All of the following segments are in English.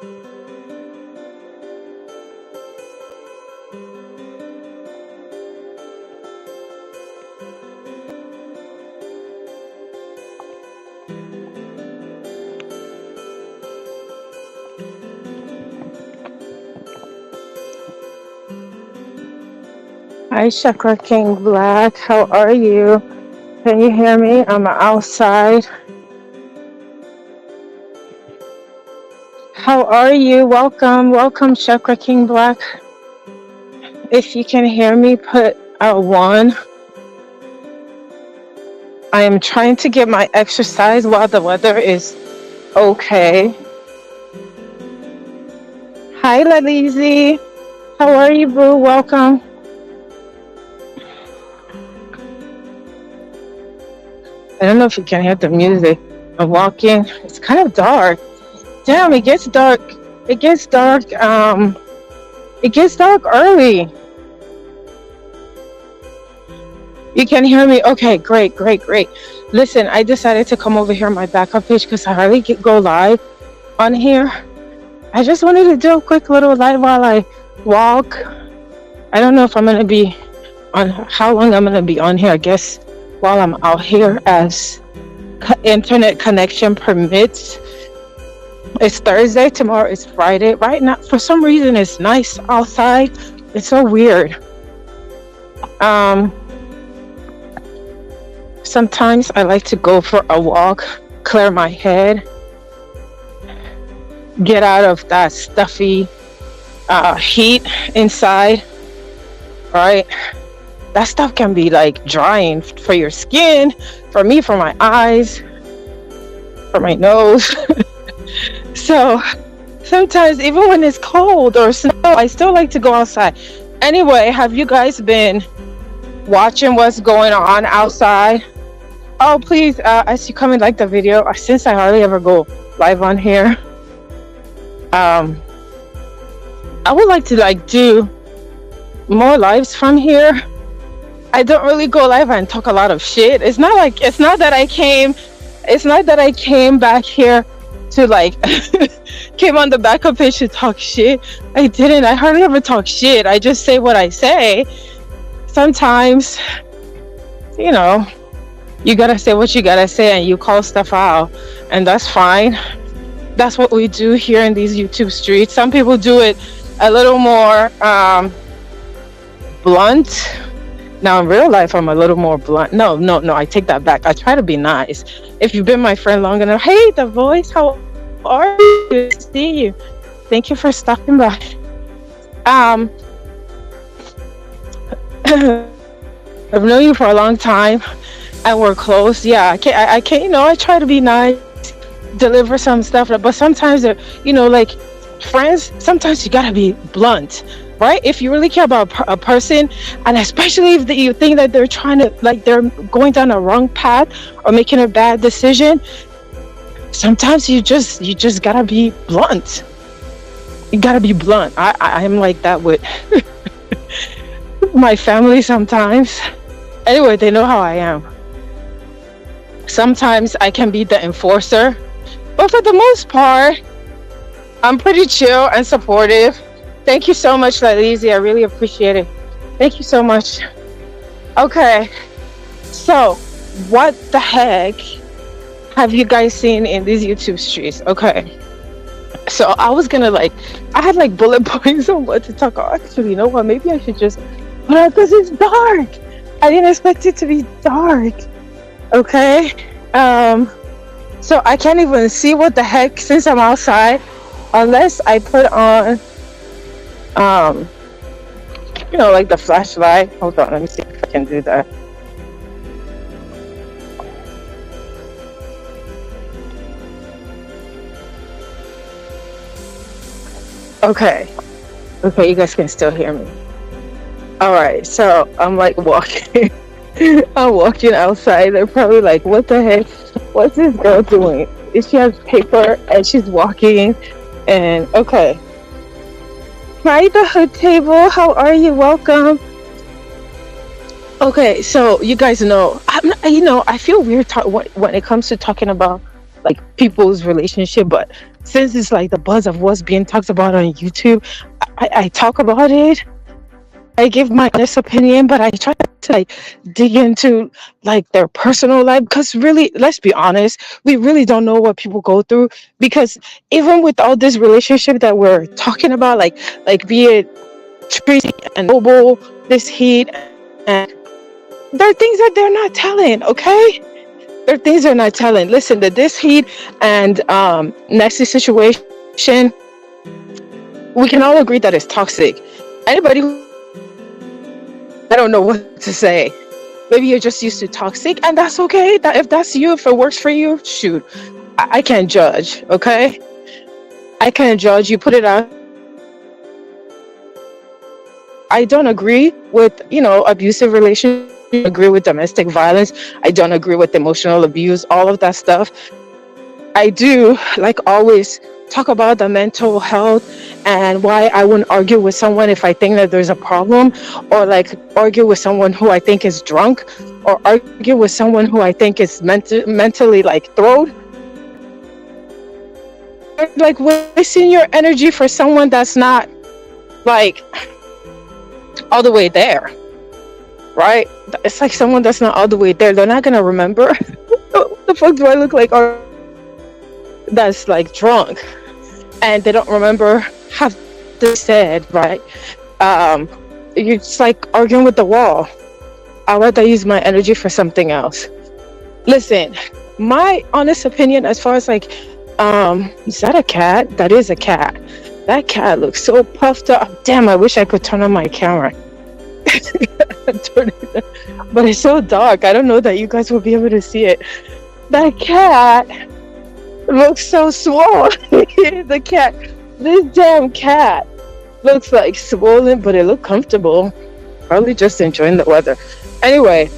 Hi, Chakra King Black. How are you? Can you hear me? I'm outside. How are you? Welcome, welcome, Chakra King Black. If you can hear me, put a 1. I am trying to get my exercise while the weather is okay. Hi, Lalizi. How are you, boo? Welcome. I don't know if you can hear the music. I'm walking. It's kind of dark. Damn, it gets dark. It gets dark. It gets dark early. You can hear me? Okay, great. Listen, I decided to come over here on my backup page because I hardly go live on here. I just wanted to do a quick little live while I walk. I don't know if I'm going to be on, how long I'm going to be on here. I guess while I'm out here as internet connection permits. It's Thursday, tomorrow is Friday. Right now, for some reason, it's nice outside. It's so weird. Sometimes I like to go for a walk, clear my head, get out of that stuffy heat inside, right? That stuff can be like drying for your skin, for me, for my eyes, for my nose. So sometimes even when it's cold or snow, I still like to go outside. Anyway, have you guys been watching what's going on outside? Oh, please, as you come and like the video, since I hardly ever go live on here, I would like to do more lives from here. I don't really go live and talk a lot of shit. It's not that I came back here to came on the backup page to talk shit. I didn't. I hardly ever talk shit. I just say what I say. Sometimes, you gotta say what you gotta say and you call stuff out, and that's fine. That's what we do here in these YouTube streets. Some people do it a little more blunt. Now in real life, I'm a little more blunt. No, I take that back. I try to be nice. If you've been my friend long enough, hey, The Voice, how are you? Good to see you. Thank you for stopping by. I've known you for a long time, and we're close. Yeah, I can't. I try to be nice, deliver some stuff, but sometimes, friends. Sometimes you gotta be blunt. Right? If you really care about a person, and especially if you think that they're trying to, they're going down a wrong path or making a bad decision, sometimes you just gotta be blunt. You gotta be blunt. I'm like that with my family sometimes. Anyway, they know how I am. Sometimes I can be the enforcer, but for the most part, I'm pretty chill and supportive. Thank you so much, Lalizi. I really appreciate it. Thank you so much. Okay, so what the heck have you guys seen in these YouTube streets? Okay, so I was gonna I had bullet points on what to talk about. Actually, you know what? Maybe I should just put out because it's dark. I didn't expect it to be dark. Okay, so I can't even see what the heck since I'm outside, unless I put on the flashlight. Hold on, let me see if I can do that. Okay, you guys can still hear me. All right, so I'm walking. I'm walking outside. They're probably like, what the heck? What's this girl doing? She has paper and she's walking. And okay. Hi, the Hood Table. How are you? Welcome. Okay, so you guys know, I feel weird when it comes to talking about like people's relationship, but since it's like the buzz of what's being talked about on YouTube, I talk about it. I give my honest opinion, but I try to like dig into like their personal life, because really, let's be honest, we really don't know what people go through. Because even with all this relationship that we're talking about, like be it Tracy and Noble, this heat, and there are things that they're not telling. Okay, there are things they're not telling. Listen, the this heat and Nessie situation, we can all agree that it's toxic. Anybody I don't know what to say. Maybe you're just used to toxic, and that's okay. That if that's you, if it works for you, shoot. I can't judge, okay? I can't judge. You put it out. I don't agree with, abusive relationships. I don't agree with domestic violence. I don't agree with emotional abuse, all of that stuff. I do, like always, talk about the mental health and why I wouldn't argue with someone if I think that there's a problem, or like argue with someone who I think is drunk, or argue with someone who I think is mentally like throwed. Like wasting your energy for someone that's not like all the way there, right? It's like someone that's not all the way there. They're not gonna remember. What the fuck do I look like? Or that's like drunk, and they don't remember half they said, right? You're just like arguing with the wall. I'd rather use my energy for something else. Listen, my honest opinion as far as like, is that a cat? That is a cat. That cat looks so puffed up. Damn, I wish I could turn on my camera. But it's so dark. I don't know that you guys will be able to see it. That cat looks so swollen. This damn cat looks like swollen, but it looked comfortable. Probably just enjoying the weather. Anyway,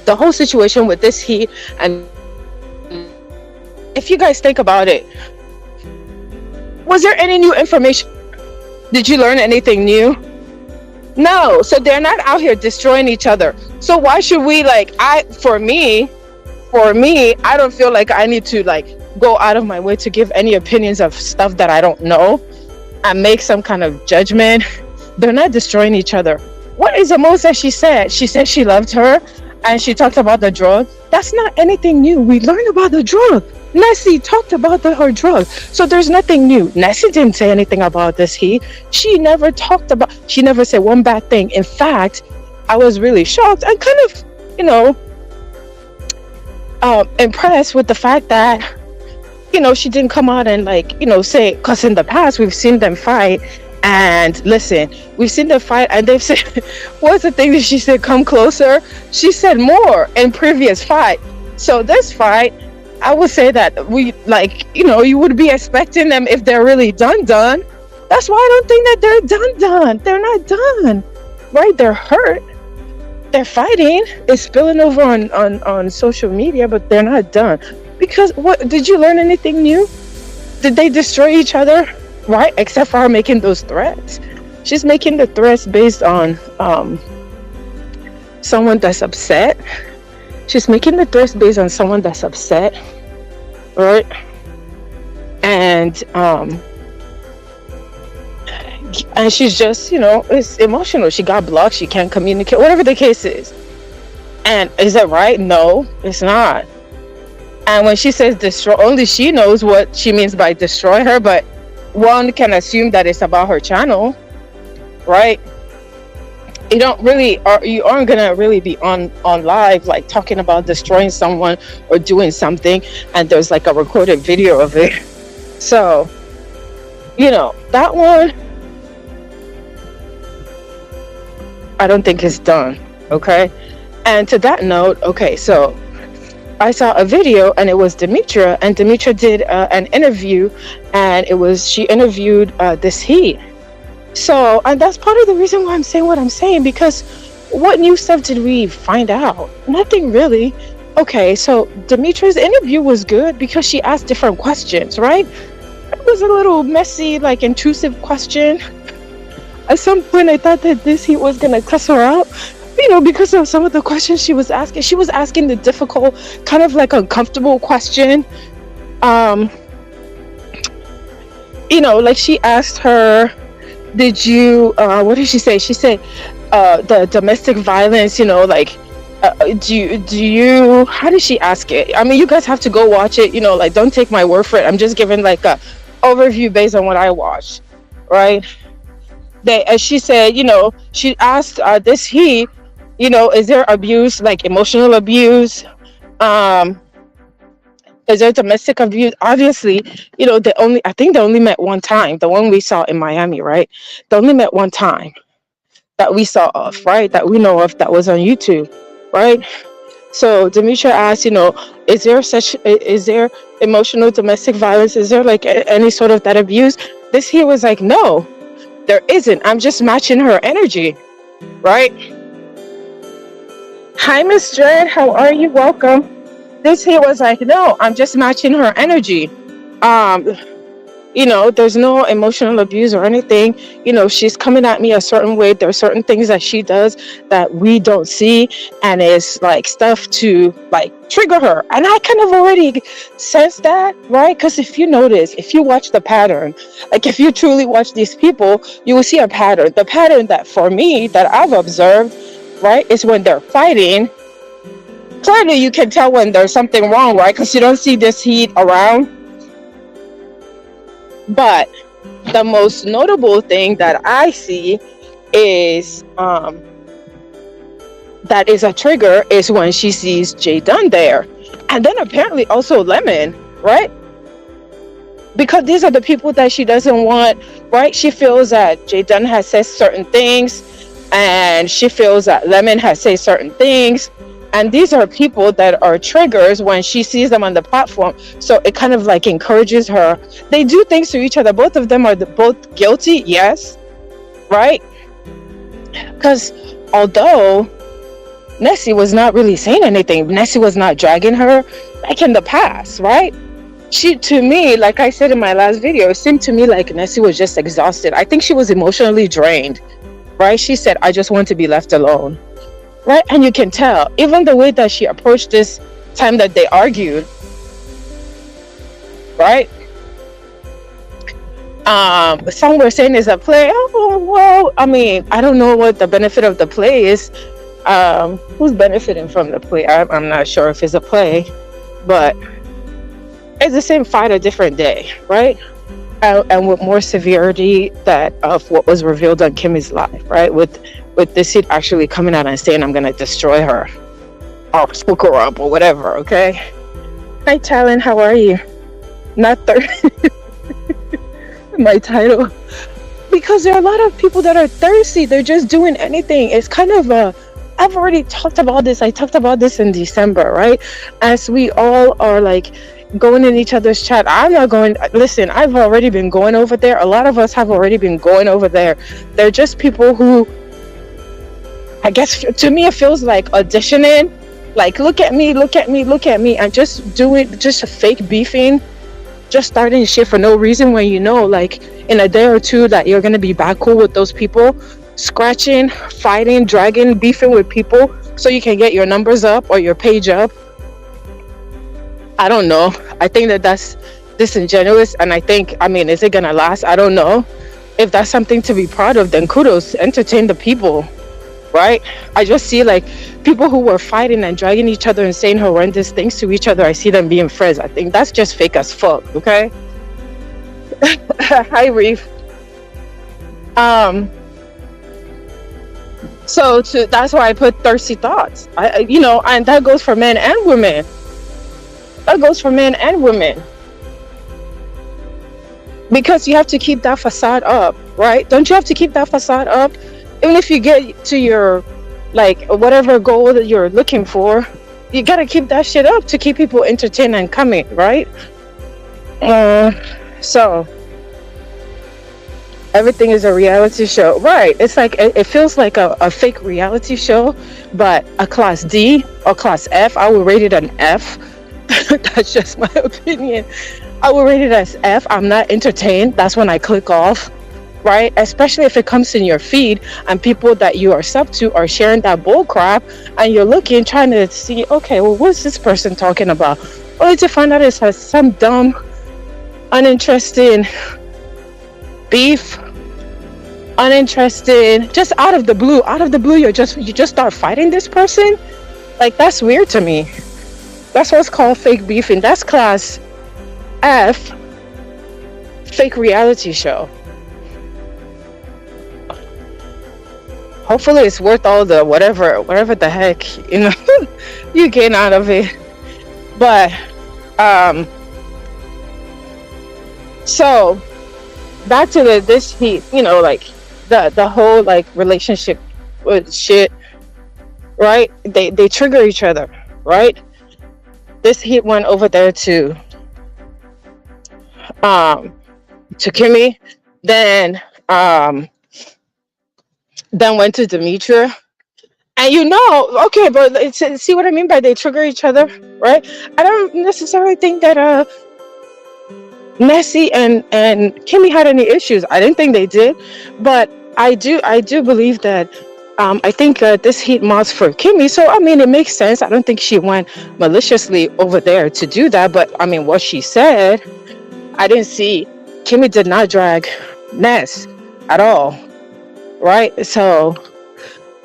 the whole situation with this heat, and if you guys think about it, was there any new information? Did you learn anything new? No. So they're not out here destroying each other. So why should we for me, I don't feel like I need to like go out of my way to give any opinions of stuff that I don't know and make some kind of judgment. They're not destroying each other. What is the most that she said? She said she loved her and she talked about the drug. That's not anything new. We learned about the drug. Nessie talked about her drug. So there's nothing new. Nessie didn't say anything about this heat. She never said one bad thing. In fact, I was really shocked and kind of, impressed with the fact that, she didn't come out and say, because in the past we've seen them fight. And listen, we've seen them fight and they've said, what's the thing that she said, come closer? She said more in previous fight. So this fight, I would say that you would be expecting them if they're really done. That's why I don't think that they're done. They're not done, right? They're hurt. They're fighting. It's spilling over on social media, but they're not done. Because what, did you learn anything new? Did they destroy each other? Right? Except for her making those threats. She's making the threats based on someone that's upset. She's making the threats based on someone that's upset, right? And she's just, it's emotional. She got blocked. She can't communicate. Whatever the case is. And is that right? No, it's not. And when she says destroy, only she knows what she means by destroy her. But one can assume that it's about her channel, right? You aren't gonna really be on live like talking about destroying someone or doing something and there's like a recorded video of it. So that one I don't think is done. Okay. And to that note, okay, so I saw a video and it was Demetra, and Demetra did an interview, and she interviewed this heat. So, and that's part of the reason why I'm saying what I'm saying, because what new stuff did we find out? Nothing really. Okay, so Demetra's interview was good because she asked different questions, right? It was a little messy, like intrusive question. At some point I thought that this heat was gonna cuss her out, because of some of the questions she was asking. She was asking the difficult, kind of like uncomfortable question, um like she asked her, did you what did she say? She said the domestic violence, like do you how did she ask it? I mean, you guys have to go watch it, like don't take my word for it. I'm just giving like a overview based on what I watched, right? As she said, she asked, this he, is there abuse, like emotional abuse? um is there domestic abuse? Obviously, I think they only met one time, the one we saw in Miami, right? They only met one time that we saw of, right? That we know of, that was on YouTube, right? So Demetria asked, is there emotional domestic violence? Is there like any sort of that abuse? This here was like, no, there isn't. I'm just matching her energy, right? Hi, Miss Dread. How are you? Welcome. This here was like, no, I'm just matching her energy. Um, there's no emotional abuse or anything. She's coming at me a certain way. There are certain things that she does that we don't see, and it's like stuff to like trigger her. And I kind of already sense that, right? Because if you notice, if you watch the pattern, like if you truly watch these people, you will see a pattern. The pattern that for me, that I've observed, right, is when they're fighting. Clearly, you can tell when there's something wrong, right? Because you don't see this heat around. But the most notable thing that I see is that is a trigger is when she sees Jay Dunn there, and then apparently also Lemon, right? Because these are the people that she doesn't want, right? She feels that Jay Dunn has said certain things, and she feels that Lemon has said certain things. And these are people that are triggers when she sees them on the platform. So it kind of like encourages her. They do things to each other. Both of them are both guilty, yes, right? Because although Nessie was not really saying anything, Nessie was not dragging her like in the past, right? To me, like I said in my last video, it seemed to me like Nessie was just exhausted. I think she was emotionally drained, right? She said, I just want to be left alone. Right, and you can tell, even the way that she approached this time that they argued, right? Some were saying it's a play. Oh, well, I mean, I don't know what the benefit of the play is. Who's benefiting from the play? I'm not sure if it's a play, but it's the same fight, a different day, right? And with more severity that of what was revealed on Kimmy's life, right? With this seed actually coming out and saying, I'm going to destroy her or spook her up or whatever, okay? Hi, Talon, how are you? Not my title. Because there are a lot of people that are thirsty. They're just doing anything. It's kind of I've already talked about this. I talked about this in December, right? As we all are like going in each other's chat. I'm not going, listen, I've already been going over there. A lot of us have already been going over there. They're just people who, I guess to me it feels like auditioning, like look at me, and just doing just fake beefing, just starting shit for no reason, when you know like in a day or two that you're gonna be back cool with those people, scratching, fighting, dragging, beefing with people so you can get your numbers up or your page up. I don't know. I think that's disingenuous, and I mean, is it gonna last? I don't know. If that's something to be proud of, then kudos, entertain the people. Right? I just see like people who were fighting and dragging each other and saying horrendous things to each other. I see them being friends. I think that's just fake as fuck. Okay. Hi, Reef. So that's why I put thirsty thoughts. And that goes for men and women. Because you have to keep that facade up, right? Don't you have to keep that facade up? Even if you get to your, like, whatever goal that you're looking for, you gotta keep that shit up to keep people entertained and coming, right? So everything is a reality show, right? It's like it feels like a fake reality show, but a class D or class F. I would rate it an F. That's just my opinion. I would rate it as F. I'm not entertained. That's when I click off. Right? Especially if it comes in your feed and people that you are sub to are sharing that bull crap, and you're looking, trying to see, okay, well, what's this person talking about? only to find out it's some dumb, uninteresting beef, uninterested, just out of the blue. Out of the blue, you just start fighting this person. Like, that's weird to me. That's what's called fake beefing. That's class F, fake reality show. Hopefully it's worth all the whatever the heck, you gain out of it. But so back to this heat, like the whole like relationship with shit, right? They trigger each other, right? This heat went over there to Kimmy, then went to Demetria. And okay, but see what I mean by they trigger each other, right? I don't necessarily think that Nessie and Kimmy had any issues. I didn't think they did, but I do believe that I think this heat was for Kimmy. So I mean, it makes sense. I don't think she went maliciously over there to do that, but I mean, what she said, I didn't see. Kimmy did not drag Ness at all, right? So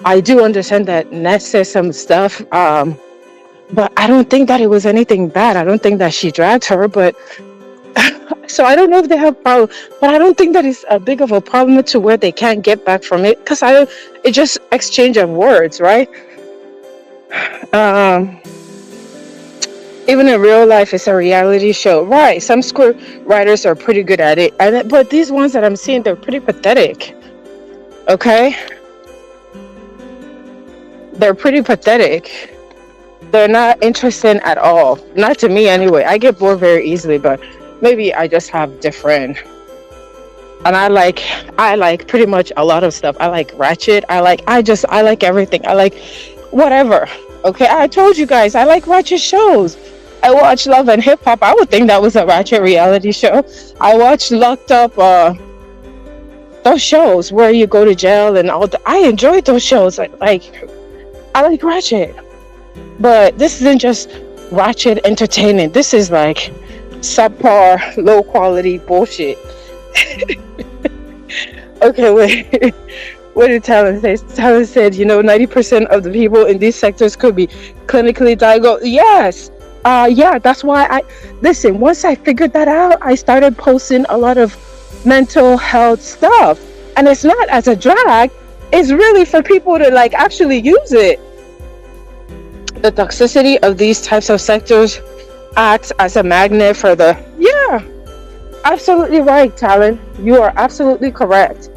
I do understand that Ness says some stuff, but I don't think that it was anything bad. I don't think that she dragged her, but so I don't know if they have problem, but I don't think that it's a big of a problem to where they can't get back from it, because it's just exchange of words, right? Even in real life, it's a reality show, right? Some script writers are pretty good at it, but these ones that I'm seeing, they're pretty pathetic. Okay, they're pretty pathetic. They're not interesting at all. Not to me anyway. I get bored very easily, but maybe I just have different. And I like pretty much a lot of stuff. I like Ratchet. I like everything. I like whatever. Okay, I told you guys I like Ratchet shows. I watch Love and Hip Hop. I would think that was a Ratchet reality show. I watched Locked Up. Those shows where you go to jail and all that. I enjoyed those shows. I like Ratchet, but this isn't just Ratchet entertaining. This is like subpar, low quality bullshit. Okay, wait. What did Talon say? Talon said, 90% of the people in these sectors could be clinically diagnosed. Yes. Yeah, that's why listen, once I figured that out, I started posting a lot of mental health stuff. And it's not as a drag, it's really for people to like actually use it. The toxicity of these types of sectors acts as a magnet for yeah, absolutely right, Talon. You are absolutely correct.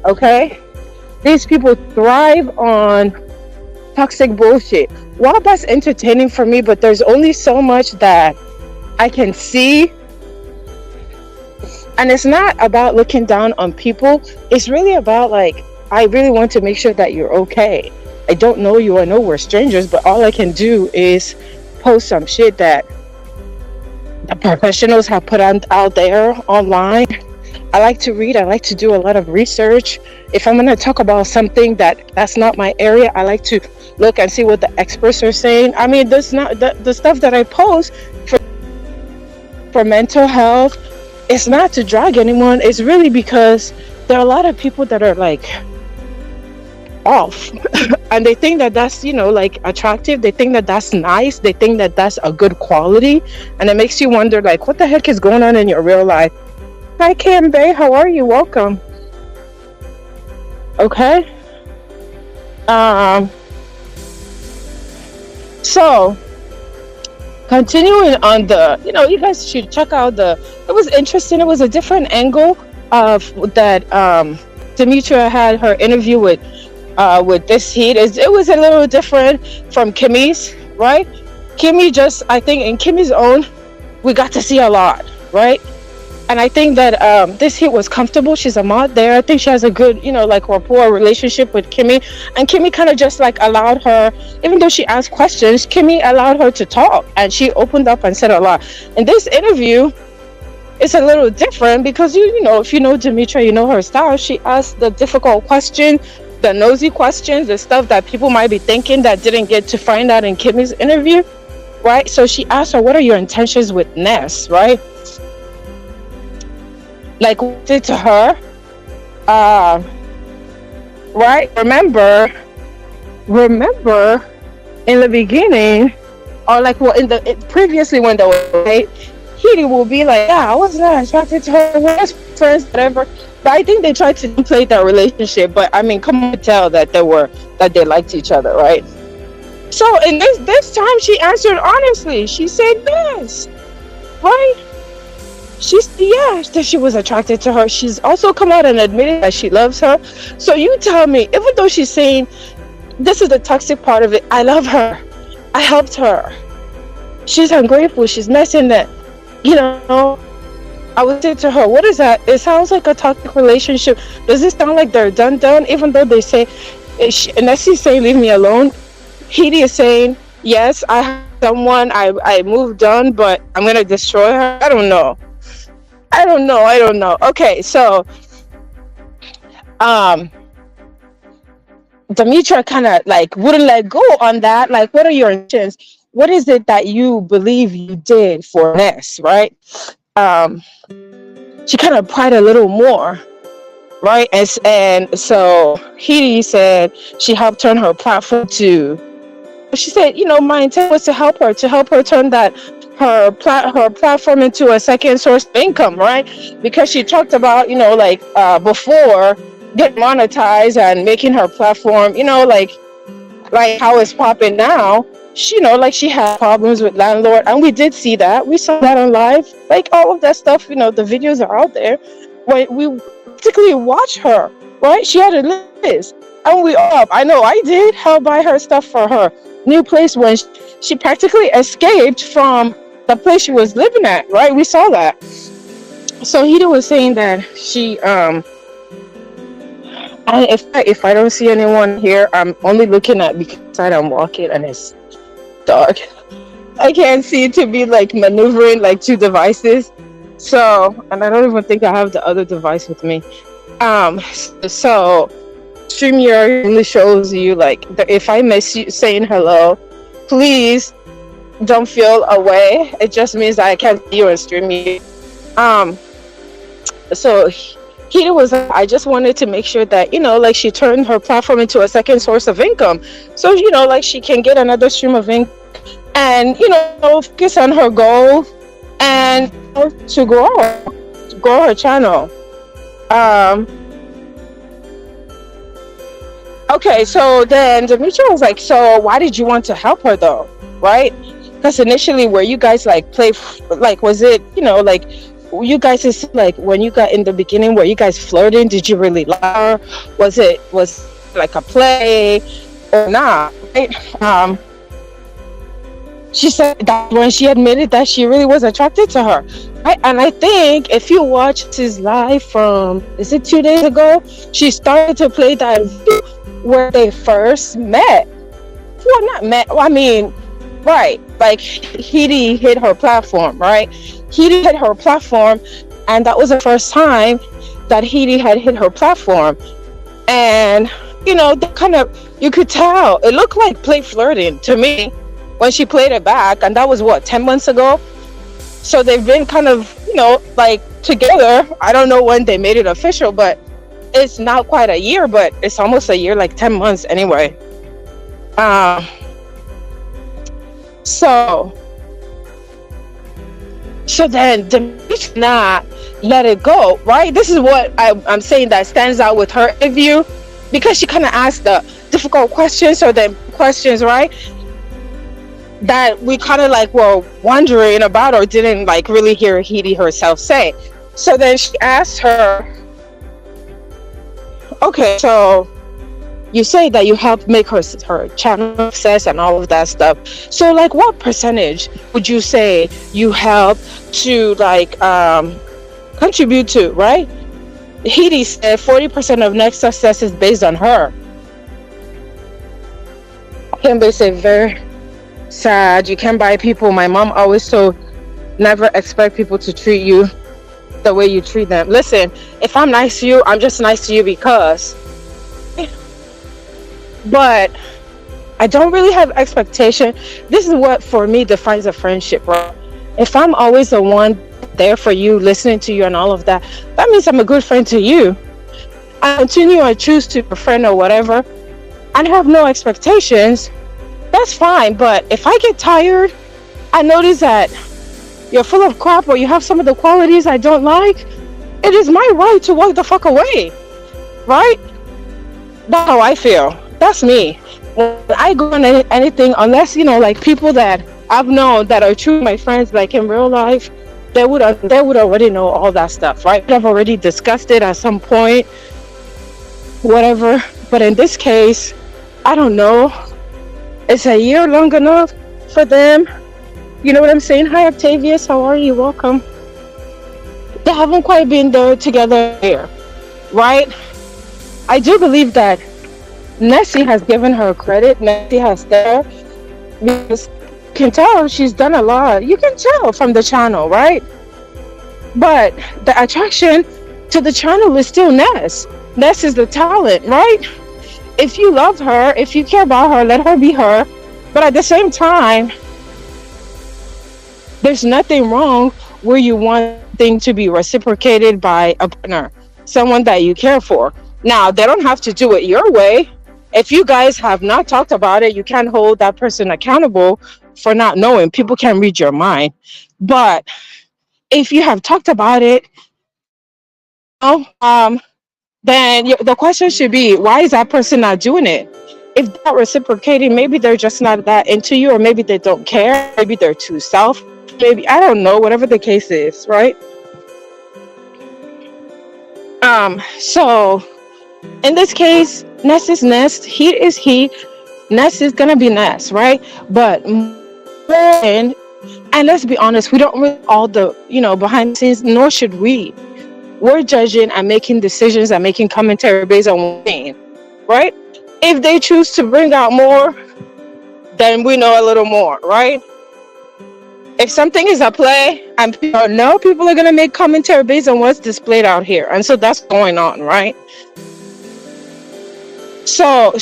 Okay? These people thrive on toxic bullshit. While that's entertaining for me, but there's only so much that I can see. And it's not about looking down on people. It's really about like, I really want to make sure that you're okay. I don't know you. I know we're strangers, but all I can do is post some shit that the professionals have put out there online. I like to read. I like to do a lot of research. If I'm going to talk about something that's not my area, I like to look and see what the experts are saying. I mean, that's not the stuff that I post for mental health. It's not to drag anyone. It's really because there are a lot of people that are like off and they think that that's like attractive. They think that that's nice. They think that that's a good quality, and it makes you wonder like, what the heck is going on in your real life? Hi Kim Bay, how are you? Welcome. Okay. So continuing on you guys should check out it was interesting. It was a different angle of that. Demetria had her interview with this heat. It was a little different from Kimmy's, right? Kimmy I think in Kimmy's own, we got to see a lot, right? And I think that this heat was comfortable. She's a mod there. I think she has a good, like rapport relationship with Kimmy. And Kimmy kind of just like allowed her, even though she asked questions, Kimmy allowed her to talk. And she opened up and said a lot. In this interview, it's a little different because, if you know Demetria, you know her style. She asked the difficult question, the nosy questions, the stuff that people might be thinking that didn't get to find out in Kimmy's interview. right? So she asked her, what are your intentions with Ness, right? Like, what did to her? Right? Remember in the beginning, or like, well, previously when they were right, he will be like, yeah, I was not attracted to her, we're just friends, whatever. But I think they tried to play that relationship. But I mean, come on, tell that they liked each other, right? So in this time, she answered honestly. She said yes, right? She said yes, that she was attracted to her. She's also come out and admitted that she loves her. So you tell me, even though she's saying this is the toxic part of it, I love her, I helped her, she's ungrateful, she's messing that, you know, I would say to her, what is that? It sounds like a toxic relationship. Does it sound like they're done? Even though they say, and she's saying, leave me alone. Hedy is saying, yes, I have someone, I moved on, but I'm going to destroy her. I don't know. Okay, so, Demetra kind of like wouldn't let go on that. Like, what are your intentions? What is it that you believe you did for Ness, right? She kind of pried a little more, right? And so Hedy said she helped turn her platform to. She said, my intent was to help her turn that her platform into a second source of income, right? Because she talked about, before getting monetized and making her platform, like how it's popping now. She, she had problems with landlord, and we did see that. We saw that on live, like all of that stuff. The videos are out there. When we particularly watch her, right? She had a list, and we all, I know I did, help buy her stuff for her new place when she practically escaped from the place she was living at, right? We saw that. So Hedy was saying that she and if I don't see anyone here, I'm only looking at because I'm walking and it's dark. I can't see to be like maneuvering like two devices. So, and I don't even think I have the other device with me. So StreamYard only shows you like if I miss you saying hello, please don't feel away. It just means that I can't see you on StreamYard. So Hedy was like, I just wanted to make sure that, like she turned her platform into a second source of income. So, like she can get another stream of income and, focus on her goal and to grow her channel. Okay, so then Demetra was like, so why did you want to help her though? Right? Because initially were you guys like was it, like you guys is like when you got in the beginning, were you guys flirting? Did you really love her? Was like a play or not? Right? She said that when she admitted that she really was attracted to her. Right? And I think if you watch his live from, is it 2 days ago? She started to play that where they first met. Well, not met. I mean, right. Like Hedy hit her platform, right? Hedy hit her platform, and that was the first time that Hedy had hit her platform. And kind of, you could tell it looked like play flirting to me when she played it back, and that was 10 months ago. So they've been kind of like together. I don't know when they made it official, but it's not quite a year, but it's almost a year, like 10 months anyway. So then Demetra not let it go, right? This is what I'm saying that stands out with her interview, because she kind of asked the difficult questions, or the questions, right, that we kind of like were wondering about or didn't like really hear Hedy herself say. So then she asked her, okay, so you say that you helped make her channel success and all of that stuff. So like what percentage would you say you helped to like contribute to, right? Hedy said 40% of next success is based on her. Kimberly said, very sad. You can't buy people. My mom always told, never expect people to treat you the way you treat them. Listen, if I'm nice to you, I'm just nice to you because. But I don't really have expectation. This is what for me defines a friendship, right? If I'm always the one there for you, listening to you and all of that, that means I'm a good friend to you. I continue, I choose to be a friend or whatever, and have no expectations, that's fine. But if I get tired, I notice that you're full of crap or you have some of the qualities I don't like, it is my right to walk the fuck away, right? That's how I feel. That's me. When I go on anything, unless, like people that I've known that are true my friends, like in real life, they would already know all that stuff, right? I've already discussed it at some point, whatever. But in this case, I don't know. It's a year long enough for them. You know what I'm saying? Hi, Octavius. How are you? Welcome. They haven't quite been there together here, right? I do believe that Nessie has given her credit. Nessie has there, because you can tell she's done a lot. You can tell from the channel, right? But the attraction to the channel is still Ness. Ness is the talent, right? If you love her, if you care about her, let her be her. But at the same time, there's nothing wrong where you want things to be reciprocated by a partner, someone that you care for. Now, they don't have to do it your way. If you guys have not talked about it, you can't hold that person accountable for not knowing. People can read your mind. But if you have talked about it, then the question should be, why is that person not doing it? If they're not reciprocating, maybe they're just not that into you, or maybe they don't care. Maybe they're too selfish. Maybe, I don't know, whatever the case is, right? So in this case, Ness is Ness, he is he, Ness is gonna be Ness, right? But and let's be honest, we don't really all the behind the scenes, nor should we. We're judging and making decisions and making commentary based on one thing, right? If they choose to bring out more, then we know a little more, right? If something is at play and people know, people are going to make commentary based on what's displayed out here. And so that's going on, right? So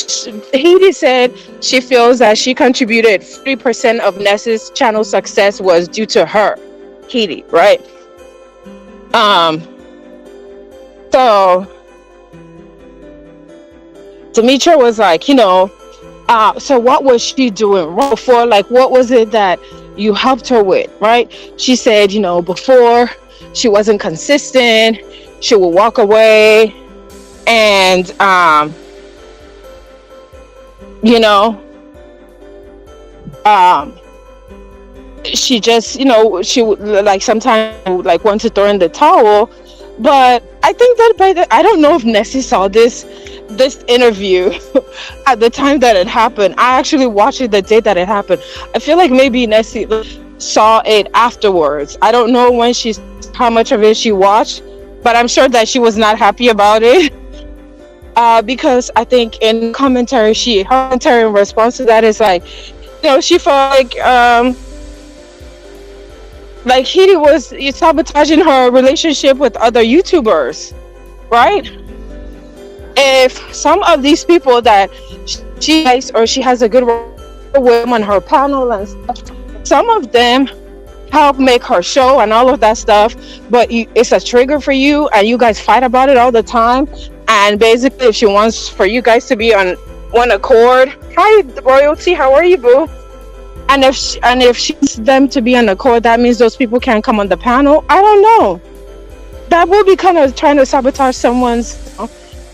Heidi said she feels that she contributed 3% of Ness's channel success was due to her, Heidi, right? So Demetra was like, so what was she doing wrong before? Like, what was it that you helped her with, right? She said, before she wasn't consistent, she would walk away, and she just, she would like sometimes like want to throw in the towel. But I think that I don't know if Nessie saw this interview at the time that it happened. I actually watched it the day that it happened. I feel like maybe Nessie saw it afterwards. I don't know how much of it she watched, but I'm sure that she was not happy about it. Because I think in commentary, her commentary in response to that is like, she felt like Heidi was sabotaging her relationship with other YouTubers, right? If some of these people that she likes or she has a good relationship with on her panel and stuff, some of them help make her show and all of that stuff, but it's a trigger for you and you guys fight about it all the time. And basically, if she wants for you guys to be on one accord, hi Royalty, how are you, boo? And if she wants them to be on accord, that means those people can't come on the panel. I don't know. That will be kind of trying to sabotage someone's.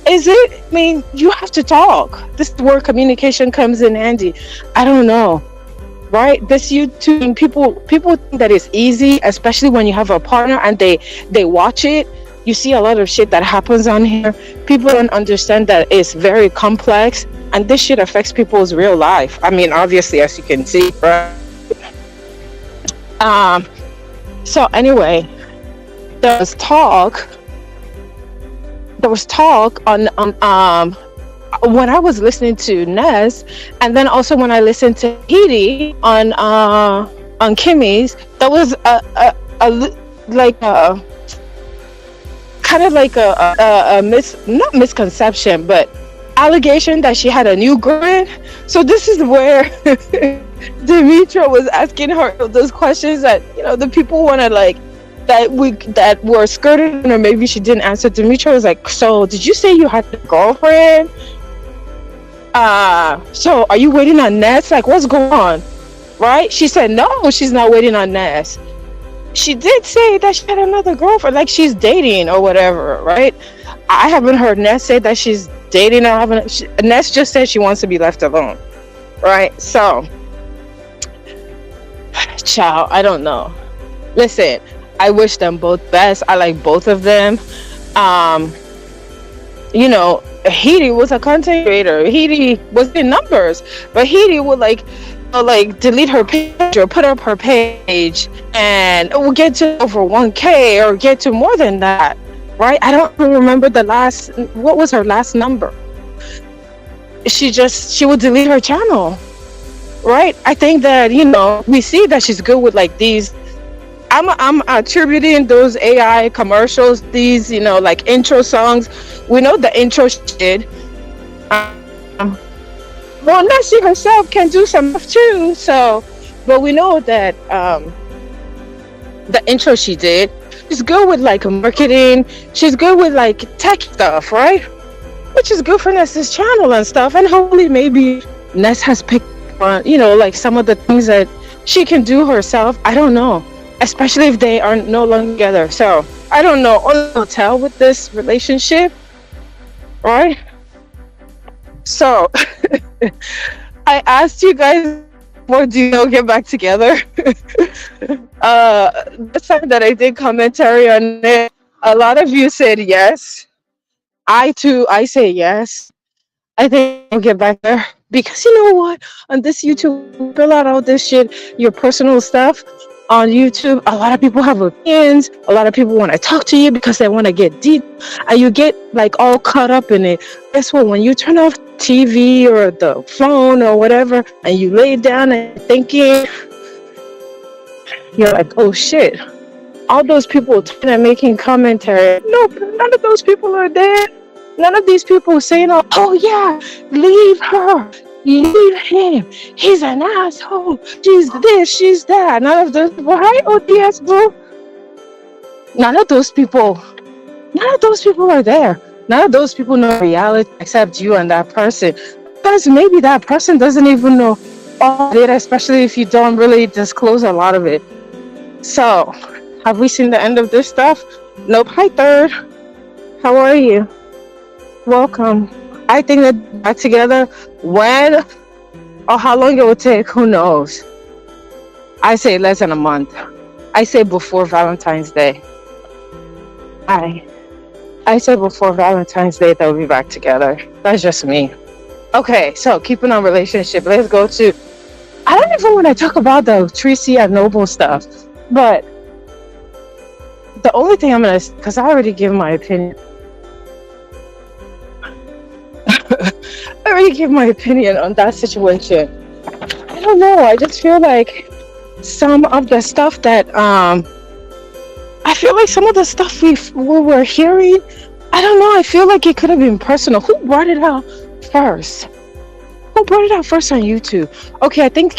Is it? I mean, you have to talk. This is where communication comes in handy. I don't know, right? This YouTube, people think that it's easy, especially when you have a partner and they watch it. You see a lot of shit that happens on here. People don't understand that it's very complex, and this shit affects people's real life. I mean, obviously, as you can see, right? So anyway, there was talk on when I was listening to Ness, and then also when I listened to Heidi on Kimmy's, there was not misconception, but allegation that she had a new girlfriend So this is where Demetra was asking her those questions that the people want to like that were skirted on, or maybe she didn't answer. Demetra was like, "So did you say you had a girlfriend? So are you waiting on Ness? Like, what's going on?" Right? She said, "No, she's not waiting on Ness." She did say that she had another girlfriend, like she's dating or whatever, right? I haven't heard Ness say that she's dating or having. Ness just said she wants to be left alone, right? So, child, I don't know. Listen, I wish them both best. I like both of them. Um, Hedy was a content creator. Hedy was in numbers, but Hedy would like delete her page or put up her page and it will get to over 1K or get to more than that, right? I don't even remember what was her last number. She would delete her channel, right? I think that we see that she's good with like these. I'm attributing those AI commercials, these like intro songs. We know the intro she did. Well, Nessie herself can do some stuff too. So, but we know that the intro she did, she's good with like marketing. She's good with like tech stuff, right? Which is good for Ness's channel and stuff. And hopefully, maybe Ness has picked on like some of the things that she can do herself. I don't know, especially if they are no longer together. So I don't know. Only will tell with this relationship, right? So I asked you guys, what do you get back together? The time that I did commentary on it, a lot of you said yes. I say yes. I think I'll get back there because you know what? On this YouTube, fill out all this shit, your personal stuff on YouTube. A lot of people have opinions. A lot of people want to talk to you because they want to get deep, and you get like all caught up in it. Guess what? When you turn off TV or the phone or whatever, and you lay down and thinking, you're like, oh shit! All those people talking and making commentary. No, none of those people are there. None of these people saying, oh yeah, leave her, leave him. He's an asshole. She's this, she's that. None of those people. Hi, ODS, bro. None of those people are there. None of those people know reality except you and that person. Because maybe that person doesn't even know all of it, especially if you don't really disclose a lot of it. So, have we seen the end of this stuff? Nope. Hi, Third. How are you? Welcome. I think that back together, when or how long it will take, who knows? I say less than a month. I say before Valentine's Day. I say before Valentine's Day they'll be back together. That's just me. Okay, so keeping on relationship, let's go to. I don't even want to talk about the Tracy and Noble stuff, but the only thing I'm gonna, because I already gave my opinion. I already gave my opinion on that situation. I don't know. I just feel like some of the stuff that I feel like some of the stuff we were hearing, I don't know. I feel like it could have been personal. Who brought it out first? Who brought it out first on YouTube? Okay, I think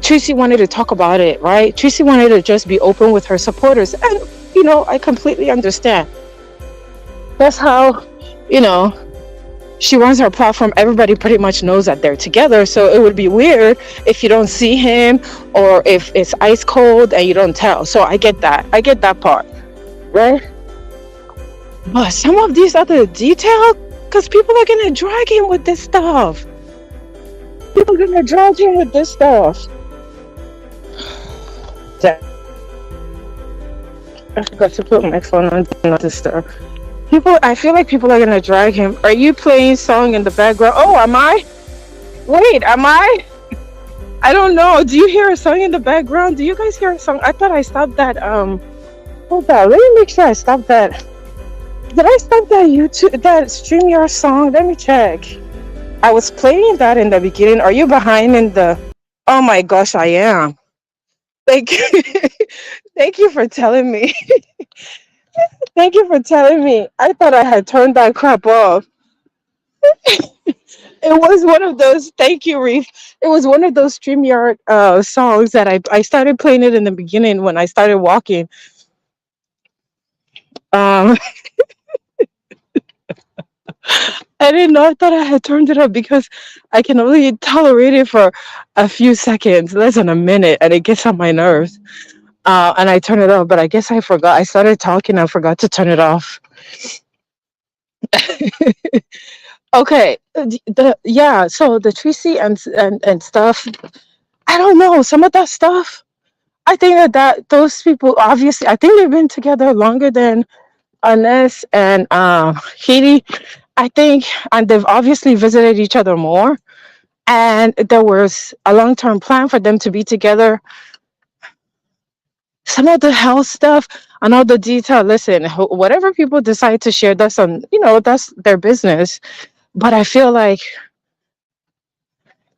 Tracy wanted to talk about it, right? Tracy wanted to just be open with her supporters, and I completely understand. That's how she runs her platform. Everybody pretty much knows that they're together, so it would be weird if you don't see him or if it's ice cold and you don't tell. So I get that part, right? But some of these other details, because people are gonna drag him with this stuff. I forgot to put my phone on Do Not Disturb. I feel like people are gonna drag him. Are you playing song in the background? Oh, am I? Wait, am I? I don't know. Do you hear a song in the background? Do you guys hear a song? I thought I stopped that. Hold on. Let me make sure I stopped that. Did I stop that that StreamYard song? Let me check. I was playing that in the beginning. Are you behind in the? Oh my gosh, I am. Thank you. Thank you for telling me. Thank you for telling me. I thought I had turned that crap off. It was one of those, thank you, Reef. It was one of those StreamYard songs that I started playing it in the beginning when I started walking. Um, I didn't know. I thought I had turned it up because I can only tolerate it for a few seconds, less than a minute, and it gets on my nerves. And I turn it off, but I guess I forgot. I started talking and forgot to turn it off. Okay, yeah. So the Tracy and stuff. I don't know some of that stuff. I think that those people obviously. I think they've been together longer than Ines and Katie. I think, and they've obviously visited each other more. And there was a long term plan for them to be together. Some of the health stuff and all the detail. Listen, whatever people decide to share, that's on, that's their business. But I feel like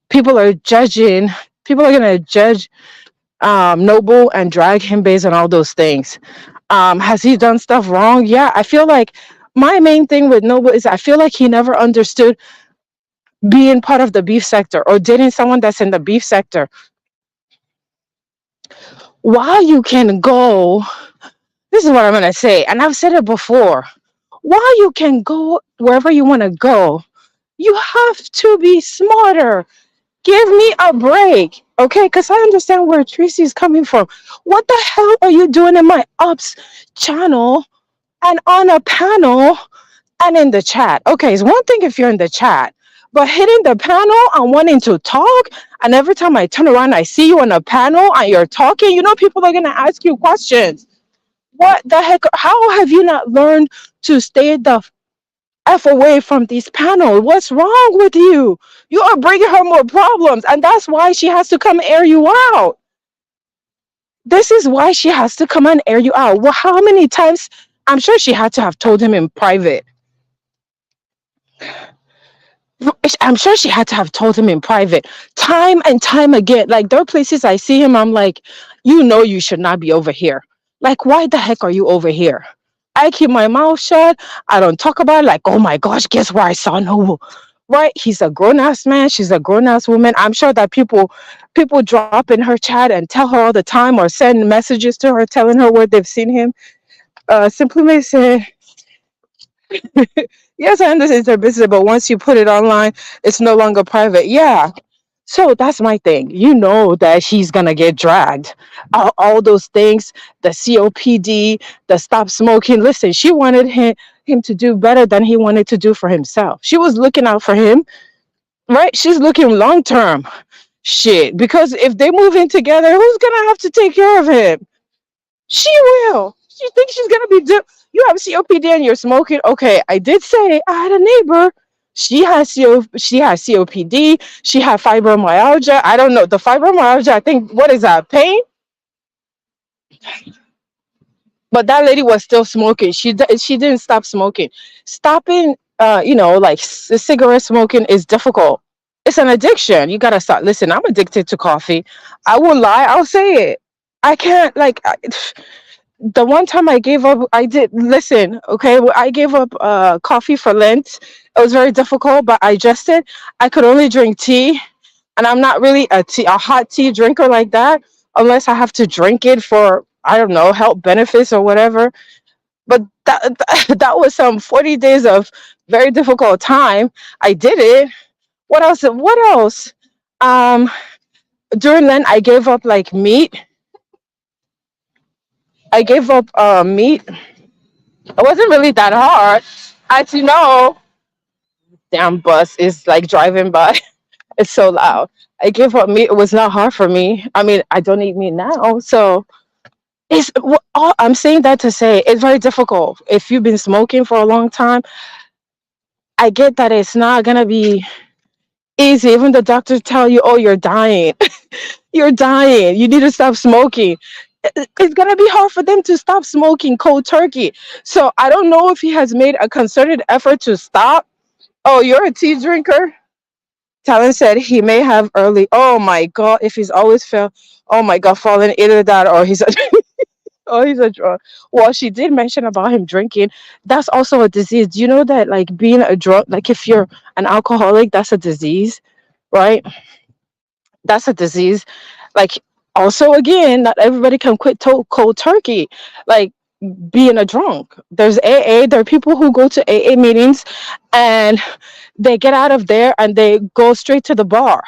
people are judging. People are gonna judge Noble and drag him based on all those things. Has he done stuff wrong? Yeah, I feel like my main thing with Noble is I feel like he never understood being part of the beef sector or dating someone that's in the beef sector. Why you can go, this is what I'm gonna say, and I've said it before. While you can go wherever you want to go, you have to be smarter. Give me a break, okay? Because I understand where Tracy's coming from. What the hell are you doing in my ups channel and on a panel and in the chat? Okay, it's one thing if you're in the chat, but hitting the panel and wanting to talk, and every time I turn around, I see you on a panel and you're talking, people are going to ask you questions. What the heck? How have you not learned to stay the F away from these panels? What's wrong with you? You are bringing her more problems, and that's why she has to come air you out. This is why she has to come and air you out. Well, how many times? I'm sure she had to have told him in private. I'm sure she had to have told him in private, time and time again. Like, there are places I see him, I'm like, you should not be over here. Like, why the heck are you over here? I keep my mouth shut. I don't talk about it. Like, oh my gosh, guess where I saw Noble? Right? He's a grown ass man. She's a grown ass woman. I'm sure that people drop in her chat and tell her all the time or send messages to her telling her where they've seen him. Simply may say, yes, I understand it's their business, but once you put it online, it's no longer private. Yeah. So that's my thing. You know that he's gonna get dragged. All those things, the COPD, the stop smoking. Listen, she wanted him to do better than he wanted to do for himself. She was looking out for him, right? She's looking long term. Shit, because if they move in together, who's gonna have to take care of him? She will. She thinks she's gonna be. You have COPD and you're smoking. Okay, I did say I had a neighbor. She has COPD. She had fibromyalgia. I don't know the fibromyalgia. I think what is that pain? But that lady was still smoking. She didn't stop smoking. Stopping, like cigarette smoking is difficult. It's an addiction. You gotta stop. Listen, I'm addicted to coffee. I won't lie. I'll say it. I can't the one time I gave up, I did listen, okay. I gave up coffee for Lent. It was very difficult, but I adjusted. I could only drink tea, and I'm not really a hot tea drinker like that, unless I have to drink it for, I don't know, health benefits or whatever. But that was some 40 days of very difficult time. I did it. What else? What else? Um, During Lent, I gave up like meat. I gave up meat. It wasn't really that hard. As you know, damn bus is like driving by. It's so loud. I gave up meat. It was not hard for me. I mean, I don't eat meat now, so I'm saying that to say it's very difficult. If you've been smoking for a long time, I get that it's not gonna be easy. Even the doctors tell you, "Oh, you're dying. You're dying. You need to stop smoking." It's gonna be hard for them to stop smoking cold turkey. So I don't know if he has made a concerted effort to stop. Oh, you're a tea drinker? Talon said he may have early. Oh my God, if he's always fell. Oh my God, fallen either that or he's. Oh, he's a drunk. Well, she did mention about him drinking. That's also a disease. Do you know that, like, being a drunk, like, if you're an alcoholic, that's a disease, right? That's a disease. Like, also, again, not everybody can quit cold turkey. Like, being a drunk. There's AA. There are people who go to AA meetings and they get out of there and they go straight to the bar.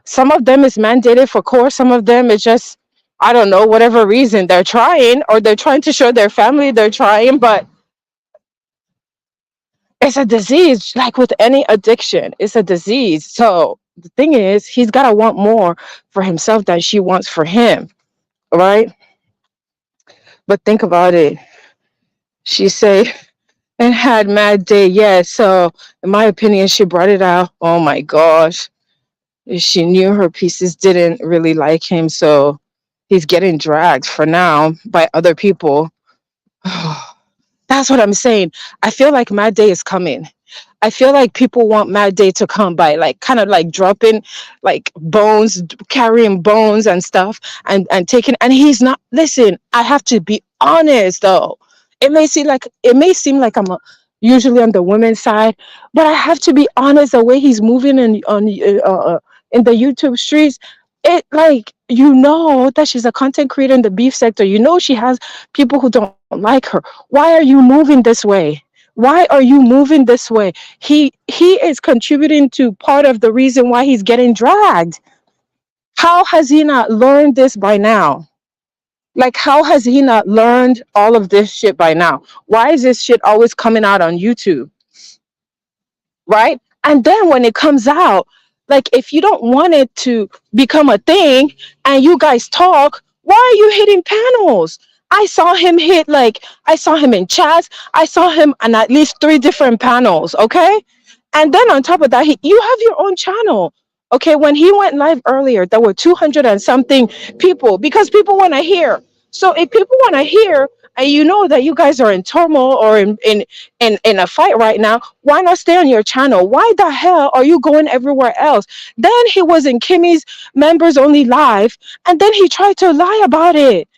Some of them is mandated for course. Some of them is just, I don't know, whatever reason they're trying, or they're trying to show their family they're trying, but it's a disease. Like with any addiction, it's a disease. So the thing is, he's got to want more for himself than she wants for him, right? But think about it. She say, and had mad day. Yeah, so in my opinion, she brought it out. Oh my gosh. She knew her pieces didn't really like him, so he's getting dragged for now by other people. That's what I'm saying. I feel like Mad Day is coming. I feel like people want Mad Day to come by, like kind of like dropping like bones, carrying bones and stuff, and taking. And he's not. Listen, I have to be honest though. It may seem like I'm usually on the women's side, but I have to be honest. The way he's moving in the YouTube streets, it like that she's a content creator in the beef sector. She has people who don't like her. Why are you moving this way? Why are you moving this way? He is contributing to part of the reason why he's getting dragged. How has he not learned this by now? Like, how has he not learned all of this shit by now? Why is this shit always coming out on YouTube? Right? And then when it comes out, like, if you don't want it to become a thing and you guys talk, why are you hitting panels? I saw him in chats. I saw him on at least 3 different panels. Okay. And then on top of that, you have your own channel. Okay. When he went live earlier, there were 200 and something people, because people want to hear. So if people want to hear, and you know that you guys are in turmoil or in a fight right now, why not stay on your channel? Why the hell are you going everywhere else? Then he was in Kimmy's members only live, and then he tried to lie about it,